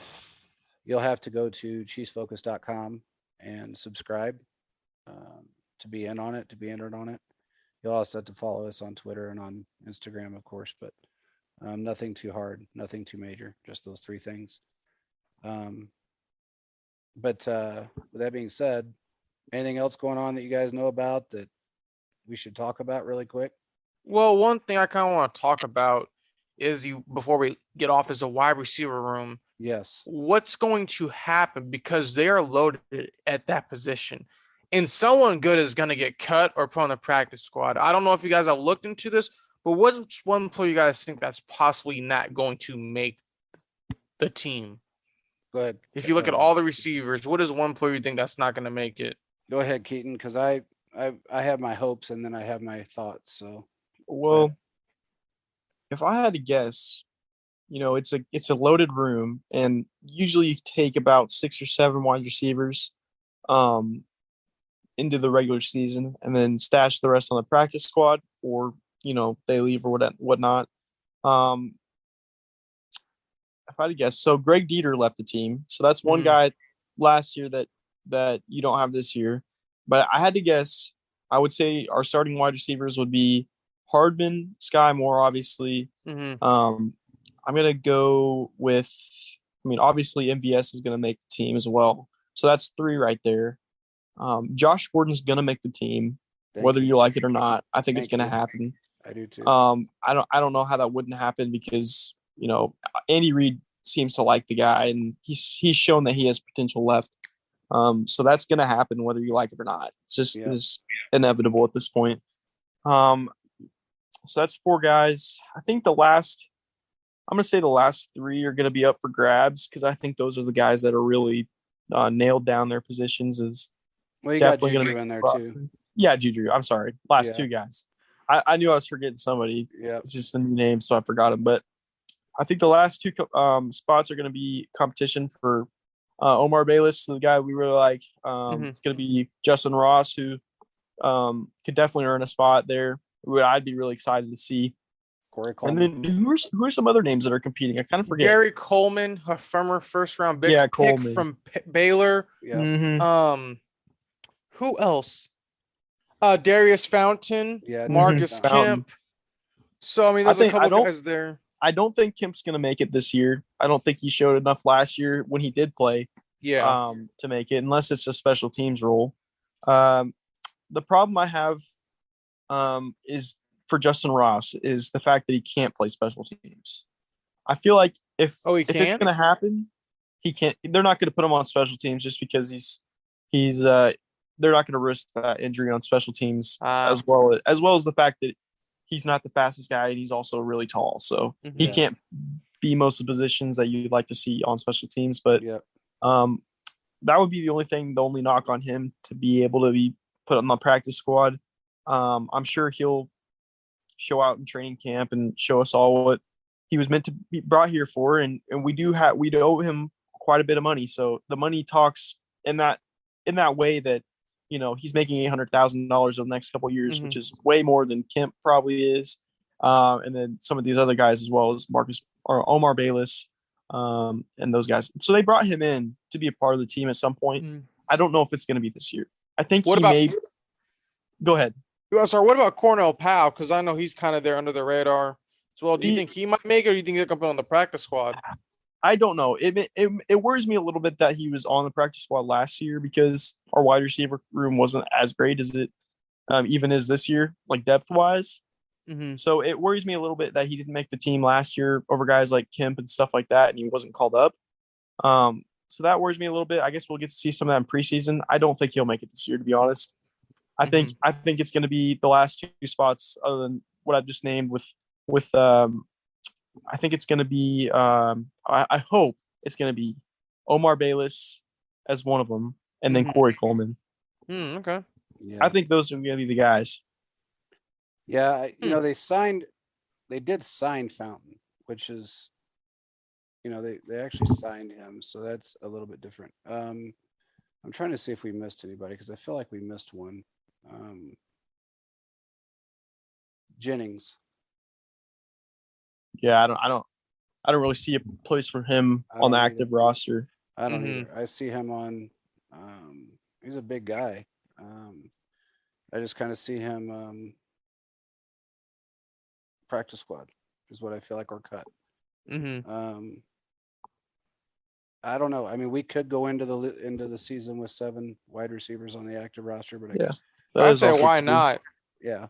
you'll have to go to chiefsfocus.com and subscribe to be in on it, to be entered on it. You'll also have to follow us on Twitter and on Instagram, of course, but nothing too hard, nothing too major, just those three things. But with that being said, anything else going on that you guys know about that we should talk about really quick? Well, one thing I kind of want to talk about is before we get off is a wide receiver room. Yes. What's going to happen because they are loaded at that position, and someone good is going to get cut or put on the practice squad. I don't know if you guys have looked into this, but what's one player you guys think that's possibly not going to make the team? Go ahead. If you look at all the receivers, what is one player you think that's not going to make it? Go ahead, Keaton, because I have my hopes and then I have my thoughts. So, Well, if I had to guess, it's a loaded room, and usually you take about 6 or 7 wide receivers into the regular season, and then stash the rest on the practice squad, or they leave or whatnot. If I had to guess, so Greg Dieter left the team, so that's one guy last year that you don't have this year. But I had to guess, I would say our starting wide receivers would be Hardman, Sky Moore, obviously. I'm gonna go with. Obviously MVS is gonna make the team as well, so that's 3 right there. Josh Gordon's gonna make the team, whether you like it or not. I think it's gonna happen. I do too. I don't know how that wouldn't happen because Andy Reid seems to like the guy, and he's shown that he has potential left. So that's gonna happen whether you like it or not. It's just it's inevitable at this point. So that's 4 guys. I think I'm gonna say the last 3 are gonna be up for grabs because I think those are the guys that are really nailed down their positions. Is you definitely got Juju gonna in there roster. too. Yeah, Juju. I'm sorry, last 2 guys. I knew I was forgetting somebody. Yeah, it's just a new name, so I forgot him. But I think the last 2 spots are going to be competition for Omar Bayless, the guy we really like. It's going to be Justin Ross, who could definitely earn a spot there. I'd be really excited to see. Corey Coleman. And then who are some other names that are competing? I kind of forget. Gary Coleman, a former first-round pick Coleman from Baylor. Yeah. Who else? Darius Fountain. Yeah. Marcus Kemp. So there's a couple guys there. I don't think Kemp's going to make it this year. I don't think he showed enough last year when he did play. To make it, unless it's a special teams role. The problem I have is for Justin Ross is the fact that he can't play special teams. I feel like if it's going to happen, he can't. They're not going to put him on special teams just because he's they're not going to risk that injury on special teams as well as the fact that he's not the fastest guy and he's also really tall. So he can't be most of the positions that you'd like to see on special teams. But that would be the only knock on him to be able to be put on the practice squad. I'm sure he'll show out in training camp and show us all what he was meant to be brought here for. And we owe him quite a bit of money. So the money talks in that way that, he's making $800,000 over the next couple of years, which is way more than Kemp probably is. And then some of these other guys as well as Omar Bayless, and those guys. So they brought him in to be a part of the team at some point. I don't know if it's going to be this year. I think Go ahead. Sorry, what about Cornell Powell? Because I know he's kind of there under the radar as well. Do you think he might make it, or do you think they're going to put on the practice squad? I don't know. It worries me a little bit that he was on the practice squad last year because our wide receiver room wasn't as great as it even is this year, like depth-wise. So it worries me a little bit that he didn't make the team last year over guys like Kemp and stuff like that, and he wasn't called up. So that worries me a little bit. I guess we'll get to see some of that in preseason. I don't think he'll make it this year, to be honest. I think it's going to be the last 2 spots other than what I've just named with I think it's going to be I hope it's going to be Omar Bayless as one of them, and then Corey Coleman. Okay. Yeah. I think those are going to be the guys. Yeah, they did sign Fountain, which is, they actually signed him, so that's a little bit different. I'm trying to see if we missed anybody because I feel like we missed one. Jennings. Yeah, I don't really see a place for him on the active roster. I don't either. I see him on. He's a big guy. I just kind of see him practice squad is what I feel like, or cut. I don't know. I mean, we could go into the season with 7 wide receivers on the active roster, but I guess I say why not? Yeah.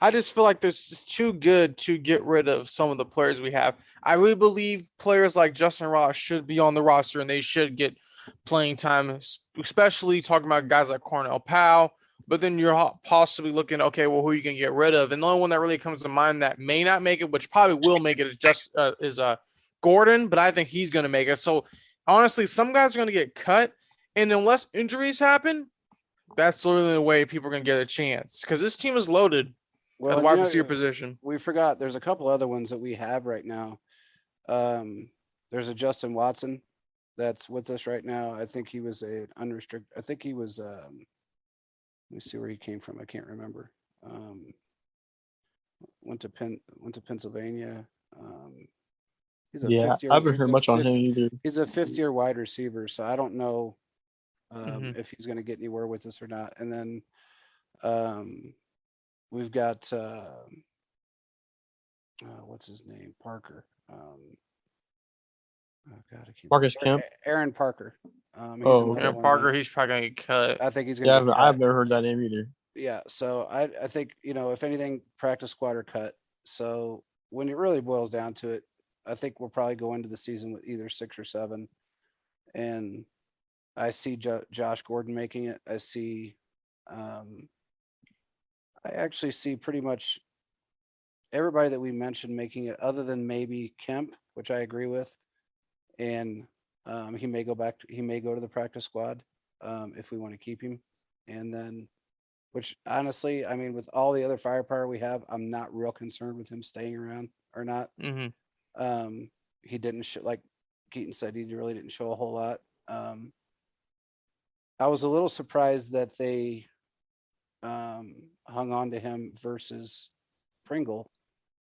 I just feel like there's too good to get rid of some of the players we have. I really believe players like Justin Ross should be on the roster and they should get playing time, especially talking about guys like Cornell Powell. But then you're possibly looking, okay, well, who you can get rid of? And the only one that really comes to mind that may not make it, which probably will make it, is Gordon. But I think he's going to make it. So honestly, some guys are going to get cut, and unless injuries happen, that's literally the way people are going to get a chance because this team is loaded. At the wide receiver position. We forgot there's a couple other ones that we have right now. There's a Justin Watson that's with us right now. I think he was an unrestricted. I think he was. Let me see where he came from. I can't remember. Went to Pennsylvania. He's a fifth year. I haven't heard much on him either. He's a 5th-year wide receiver, so I don't know if he's going to get anywhere with us or not. And then we've got what's his name? Parker. Marcus Kemp. Aaron Parker. Aaron Parker. He's probably gonna get cut. I think he's gonna. Yeah, I've never heard that name either. Yeah, so I think if anything, practice squad or cut. So when it really boils down to it, I think we'll probably go into the season with either 6 or 7, and I see Josh Gordon making it. I see. I actually see pretty much everybody that we mentioned making it, other than maybe Kemp, which I agree with. And he may go to the practice squad if we want to keep him. And then, which honestly, I mean, with all the other firepower we have, I'm not real concerned with him staying around or not. He didn't like Keaton said, he really didn't show a whole lot. I was a little surprised that they hung on to him versus Pringle,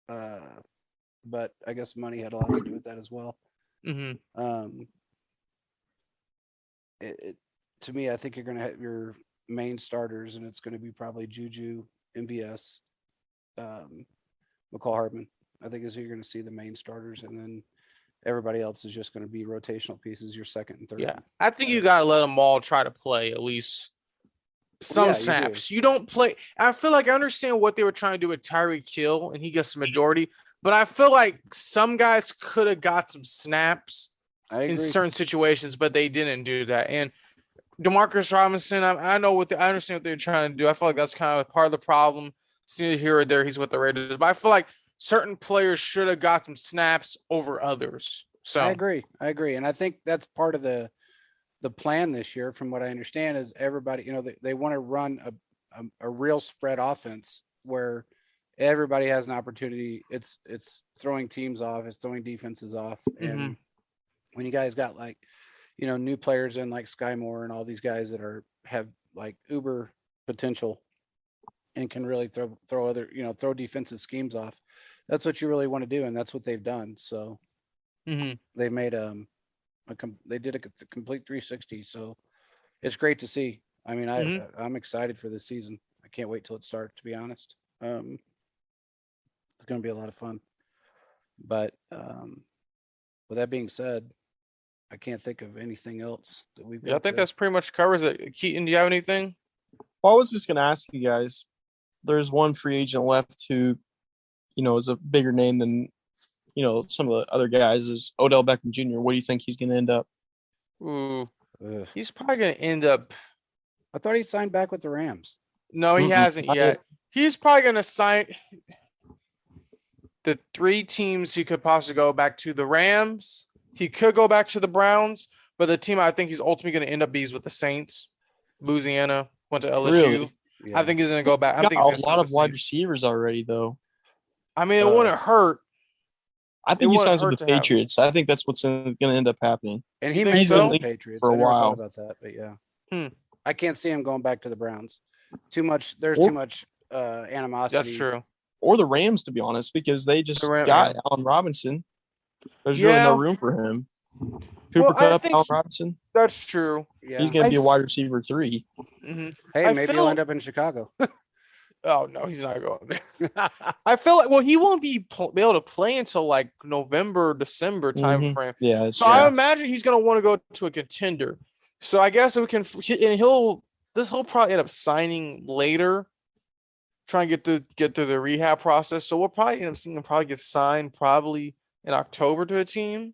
but I guess money had a lot to do with that as well. To me, I think you're going to have your main starters, and it's going to be probably Juju, MVS, McCall Hardman. I think is who you're going to see the main starters, and then everybody else is just going to be rotational pieces, your second and third. Yeah, I think you got to let them all try to play at least some snaps. You don't play. I feel like I understand what they were trying to do with Tyreek Hill, and he gets the majority. But I feel like some guys could have got some snaps in certain situations, but they didn't do that. And Demarcus Robinson, I understand what they're trying to do. I feel like that's kind of part of the problem. Here or there, he's with the Raiders, but I feel like certain players should have got some snaps over others. So I agree, and I think that's part of the plan this year, from what I understand, is everybody, they want to run a real spread offense where everybody has an opportunity. It's throwing teams off, it's throwing defenses off. And when you guys got like, new players in like Sky Moore and all these guys that have like uber potential and can really throw other, throw defensive schemes off. That's what you really want to do. And that's what they've done. So they made they did a complete 360. So it's great to see. I mean, I'm excited for this season. I can't wait till it starts, to be honest. It's going to be a lot of fun. But with that being said, I can't think of anything else that we've got. Yeah, I think that's pretty much covers it. Keaton, do you have anything? Well, I was just going to ask you guys, there's one free agent left who, is a bigger name than, some of the other guys, is Odell Beckham Jr. What do you think he's going to end up? Ooh, he's probably going to end up. I thought he signed back with the Rams. No, he hasn't yet. He's probably going to sign the 3 teams he could possibly go back to: the Rams. He could go back to the Browns, but the team I think he's ultimately going to end up being with the Saints. Louisiana, went to LSU. Really? Yeah. I think he's going to go back. I think he's a lot of wide receivers already, though. I mean, it wouldn't hurt. I think he signs with the Patriots. I think that's what's going to end up happening. And he may go to the Patriots for a while. I never thought about that, but yeah. I can't see him going back to the Browns. Too much animosity. That's true. Or the Rams, to be honest, because they just got Allen Robinson. There's really no room for him. Cooper Kupp, Allen Robinson. That's true. Yeah. He's going to be a wide receiver 3. Hey, maybe he'll end up in Chicago. Oh no, he's not going there. I feel like he won't be able to play until like November, December time frame. Yeah, so I imagine he's gonna want to go to a contender. So I guess we can, and he'll probably end up signing later, trying to get through the rehab process. So we'll probably end up seeing him probably get signed probably in October to a team,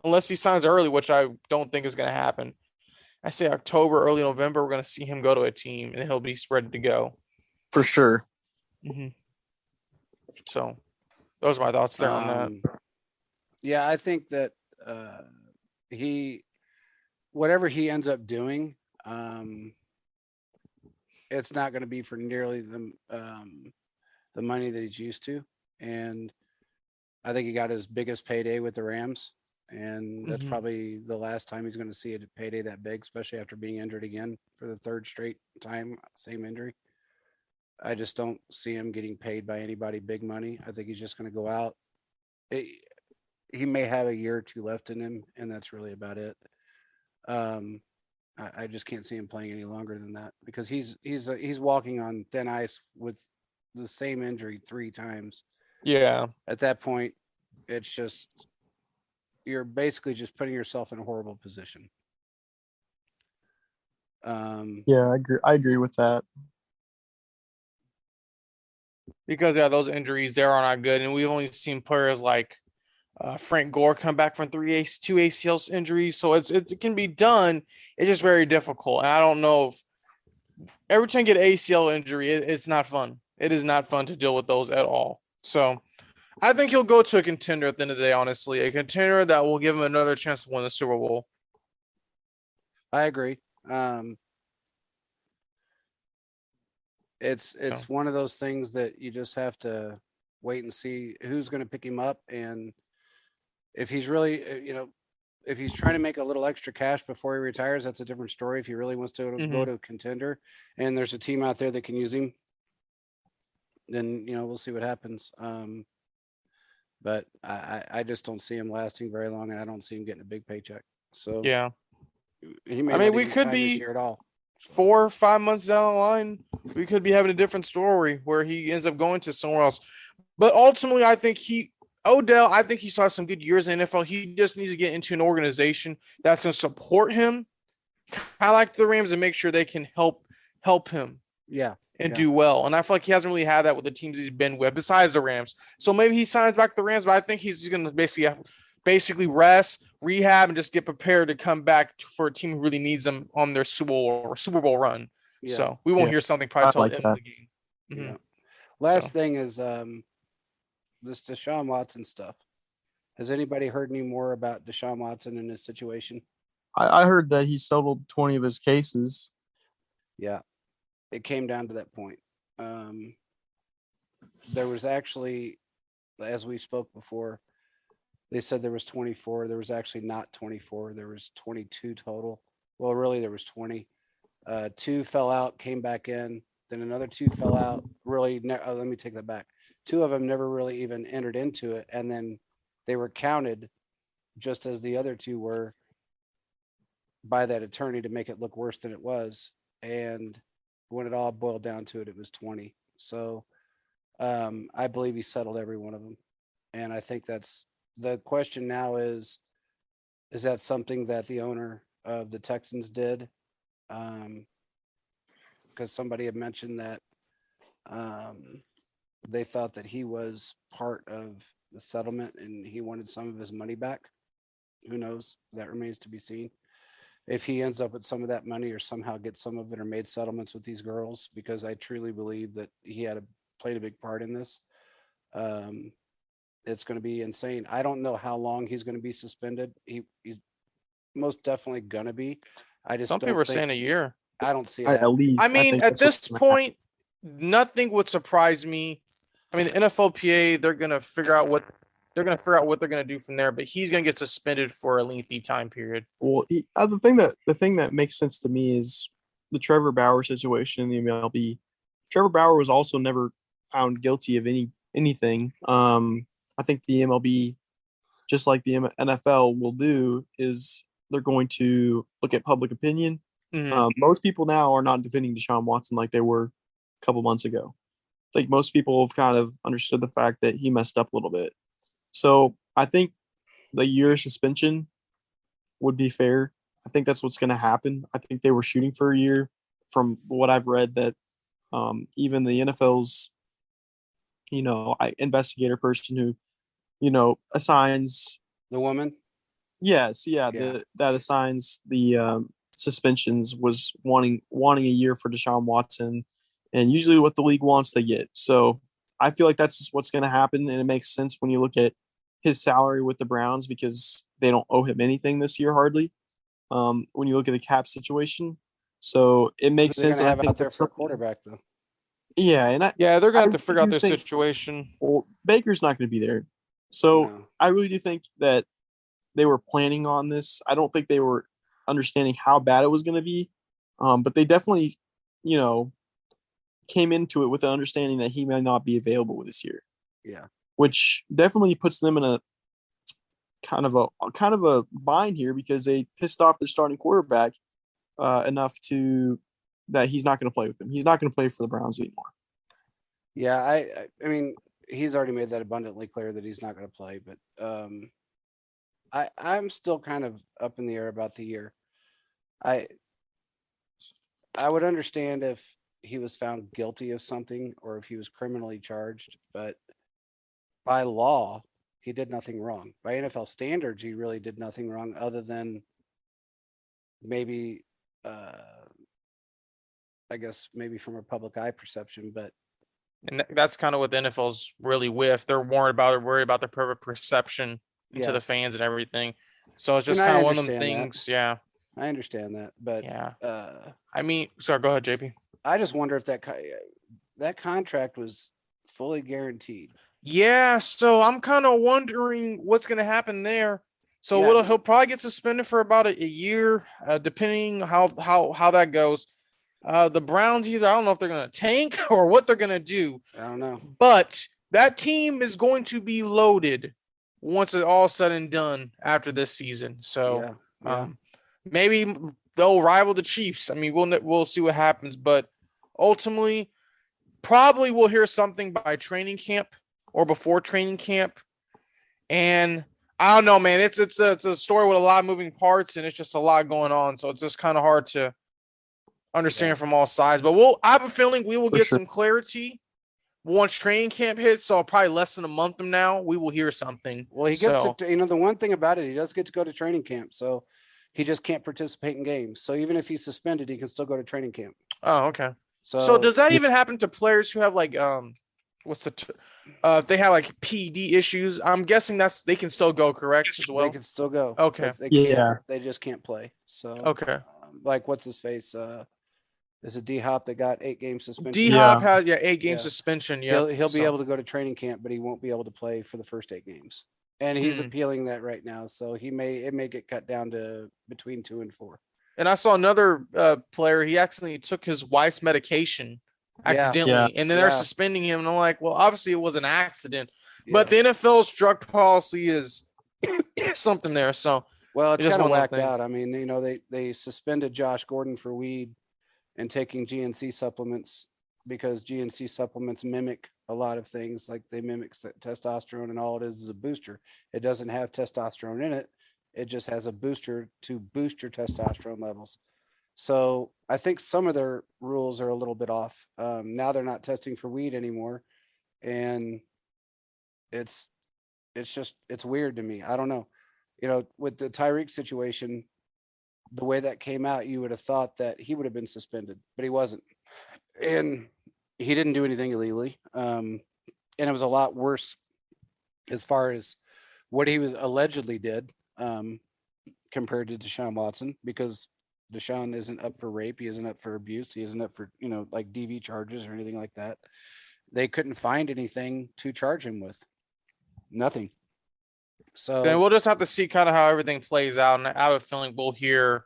unless he signs early, which I don't think is gonna happen. I say October, early November, we're gonna see him go to a team, and he'll be ready to go. for sure. So those are my thoughts there on that. Yeah, I think that whatever he ends up doing, it's not going to be for nearly the money that he's used to. And I think he got his biggest payday with the Rams. And that's probably the last time he's going to see a payday that big, especially after being injured again for the third straight time, same injury. I just don't see him getting paid by anybody big money. I think he's just going to go out. He may have a year or two left in him, and that's really about it. I just can't see him playing any longer than that because he's walking on thin ice with the same injury 3 times. Yeah. At that point, it's just you're basically just putting yourself in a horrible position. Yeah, I agree with that. Because those injuries there are not good, and we've only seen players like Frank Gore come back from 2 ACL injuries, so it can be done. It's just very difficult, and I don't know if every time you get an ACL injury, it's not fun. It is not fun to deal with those at all. So I think he'll go to a contender at the end of the day. Honestly, a contender that will give him another chance to win the Super Bowl. I agree. It's one of those things that you just have to wait and see who's going to pick him up, and if he's really, if he's trying to make a little extra cash before he retires, that's a different story. If he really wants to go to a contender, and there's a team out there that can use him, then we'll see what happens. But I just don't see him lasting very long, and I don't see him getting a big paycheck. So yeah, he may. We could be this year at all. 4 or 5 months down the line, we could be having a different story where he ends up going to somewhere else. But ultimately, I think Odell saw some good years in the NFL. He just needs to get into an organization that's going to support him, kind of like the Rams, and make sure they can help him. Yeah. And do well. And I feel like he hasn't really had that with the teams he's been with besides the Rams. So maybe he signs back the Rams, but I think he's going to basically rest, rehab, and just get prepared to come back for a team who really needs them on their Super Bowl run. Yeah. So we won't hear something probably until the end of the game. Yeah. Last thing is this Deshaun Watson stuff. Has anybody heard any more about Deshaun Watson in this situation? I heard that he settled 20 of his cases. Yeah. It came down to that point. There was actually, as we spoke before, they said there was 24. There was actually not 24. There was 22 total. Well, really, there was 20. 2 fell out, came back in. Then another 2 fell out. Really, let me take that back. 2 of them never really even entered into it. And then they were counted just as the other 2 were by that attorney to make it look worse than it was. And when it all boiled down to it, it was 20. So I believe he settled every one of them. And I think that's the question now is that something that the owner of the Texans did? Because somebody had mentioned that they thought that he was part of the settlement and he wanted some of his money back. Who knows? That remains to be seen. If he ends up with some of that money or somehow gets some of it or made settlements with these girls, because I truly believe that he played a big part in this. It's going to be insane. I don't know how long he's going to be suspended. He's most definitely going to be. I just some people are saying a year. I don't see that. At least. I mean, at this point, nothing would surprise me. I mean, the NFLPA, they're going to figure out what they're going to do from there, but he's going to get suspended for a lengthy time period. Well, the thing that makes sense to me is the Trevor Bauer situation in the MLB. Trevor Bauer was also never found guilty of anything. I think the MLB, just like the NFL will do, is they're going to look at public opinion. Most people now are not defending Deshaun Watson like they were a couple months ago. think most people have kind of understood the fact that he messed up a little bit. So I think the year suspension would be fair. I think that's what's going to happen. I think they were shooting for a year. From what I've read, that even the NFL's investigator person who assigns The woman. yes, yeah, Yeah. that assigns the suspensions was wanting a year for Deshaun Watson, and usually what the league wants they get. So I feel like that's just what's going to happen, and it makes sense when you look at his salary with the Browns because they don't owe him anything this year hardly. When you look at the cap situation, so it Who makes are they going sense, to and I have think out there that's for a something. quarterback though? Yeah, and Yeah, they're gonna I have to really figure out do their think situation. well, Baker's not going to be there, so No. I really do think that they were planning on this. I don't think they were understanding how bad it was going to be, but they definitely, came into it with the understanding that he may not be available this year, Yeah. which definitely puts them in a kind of a bind here because they pissed off their starting quarterback enough to that he's not going to play with them. He's not going to play for the Browns anymore. Yeah, I mean, he's already made that abundantly clear that he's not going to play, but I'm still kind of up in the air about the year. I would understand if he was found guilty of something or if he was criminally charged, but by law, he did nothing wrong. By NFL standards, he really did nothing wrong other than maybe I guess maybe from a public eye perception, but And that's kind of what the NFL's really with. They're worried about the perfect perception into yeah, the fans and everything. So it's and just I kind of one of them understand that. things. Yeah. I understand that, but Yeah. uh I mean, sorry, go ahead, JP. I just wonder if that contract was fully guaranteed. Yeah, so I'm kind of wondering what's going to happen there. So Yeah. he'll probably get suspended for about a year, depending how that goes. The Browns I don't know if they're going to tank or what they're going to do, I don't know. but that team is going to be loaded once it's all said and done after this season. So Yeah. maybe they'll rival the Chiefs. I mean, we'll see what happens, but ultimately, probably we'll hear something by training camp or before training camp. And I don't know, man. It's a story with a lot of moving parts, and it's just a lot going on. So it's just kind of hard to understand from all sides. But I have a feeling we will get some clarity once training camp hits. So probably less than a month from now, we will hear something. Well, he gets to, the one thing about it, he does get to go to training camp. So he just can't participate in games. So even if he's suspended, he can still go to training camp. Oh, okay. So does that even happen to players who have like if they have like PD issues? I'm guessing they can still go, correct, as well? They can still go. Okay. They just can't play. So okay. Like what's his face? Is it D Hop that got 8 game suspension? D Hop has 8 game suspension. Yeah, he'll be able to go to training camp, but he won't be able to play for the first 8 games. And he's appealing that right now, so it may get cut down to between 2 and 4. And I saw another player. He accidentally took his wife's medication accidentally, and then they're suspending him. And I'm like, well, obviously it was an accident, but the NFL's drug policy is something there. So well, it's kind of whacked out. I mean, they suspended Josh Gordon for weed and taking GNC supplements because GNC supplements mimic a lot of things. Like they mimic testosterone, and all it is a booster. It doesn't have testosterone in it. It just has a booster to boost your testosterone levels. So I think some of their rules are a little bit off. Now they're not testing for weed anymore. And it's weird to me. I don't know. With the Tyreek situation, the way that came out, you would have thought that he would have been suspended, but he wasn't. And he didn't do anything illegally. And it was a lot worse as far as what he was allegedly did. Compared to Deshaun Watson, because Deshaun isn't up for rape. He isn't up for abuse. He isn't up for, like DV charges or anything like that. They couldn't find anything to charge him with. Nothing. So then we'll just have to see kind of how everything plays out. And I have a feeling we'll hear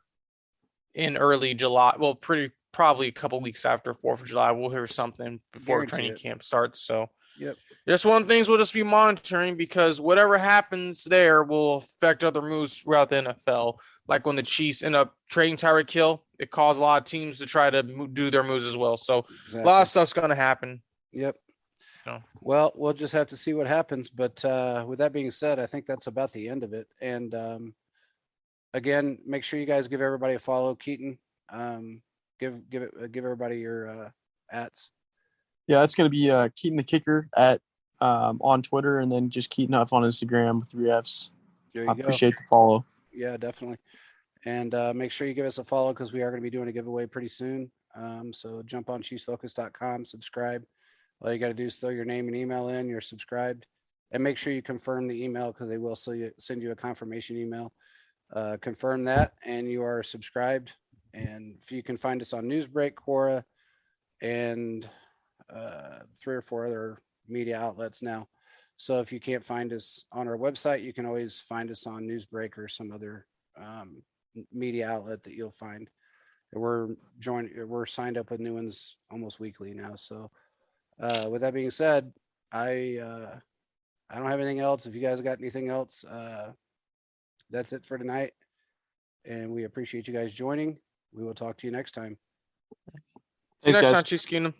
in early July. Well, probably a couple weeks after 4th of July, we'll hear something before training camp starts. So yep. Just one of the things we'll just be monitoring, because whatever happens there will affect other moves throughout the NFL. Like when the Chiefs end up trading Tyreek Hill, it caused a lot of teams to try to do their moves as well. So a lot of stuff's going to happen. Yep. So Well, we'll just have to see what happens. But with that being said, I think that's about the end of it. And again, make sure you guys give everybody a follow. Keaton, give everybody your ats. Yeah, it's gonna be Keaton the Kicker at on Twitter, and then just Keaton Huff on Instagram with 3 Fs. There I you go. appreciate the follow. Yeah, definitely. And make sure you give us a follow because we are going to be doing a giveaway pretty soon. So jump on chiefsfocus.com, subscribe. All you got to do is throw your name and email in. You're subscribed, and make sure you confirm the email because they will send you a confirmation email. Confirm that, and you are subscribed. And if you can find us on Newsbreak, Quora, and 3 or 4 other media outlets now. So if you can't find us on our website, you can always find us on Newsbreak or some other media outlet that you'll find. We're signed up with new ones almost weekly now. So with that being said, I don't have anything else. If you guys got anything else, that's it for tonight. And we appreciate you guys joining. We will talk to you next time. see you Thanks, next guys. time, Chiefs Kingdom.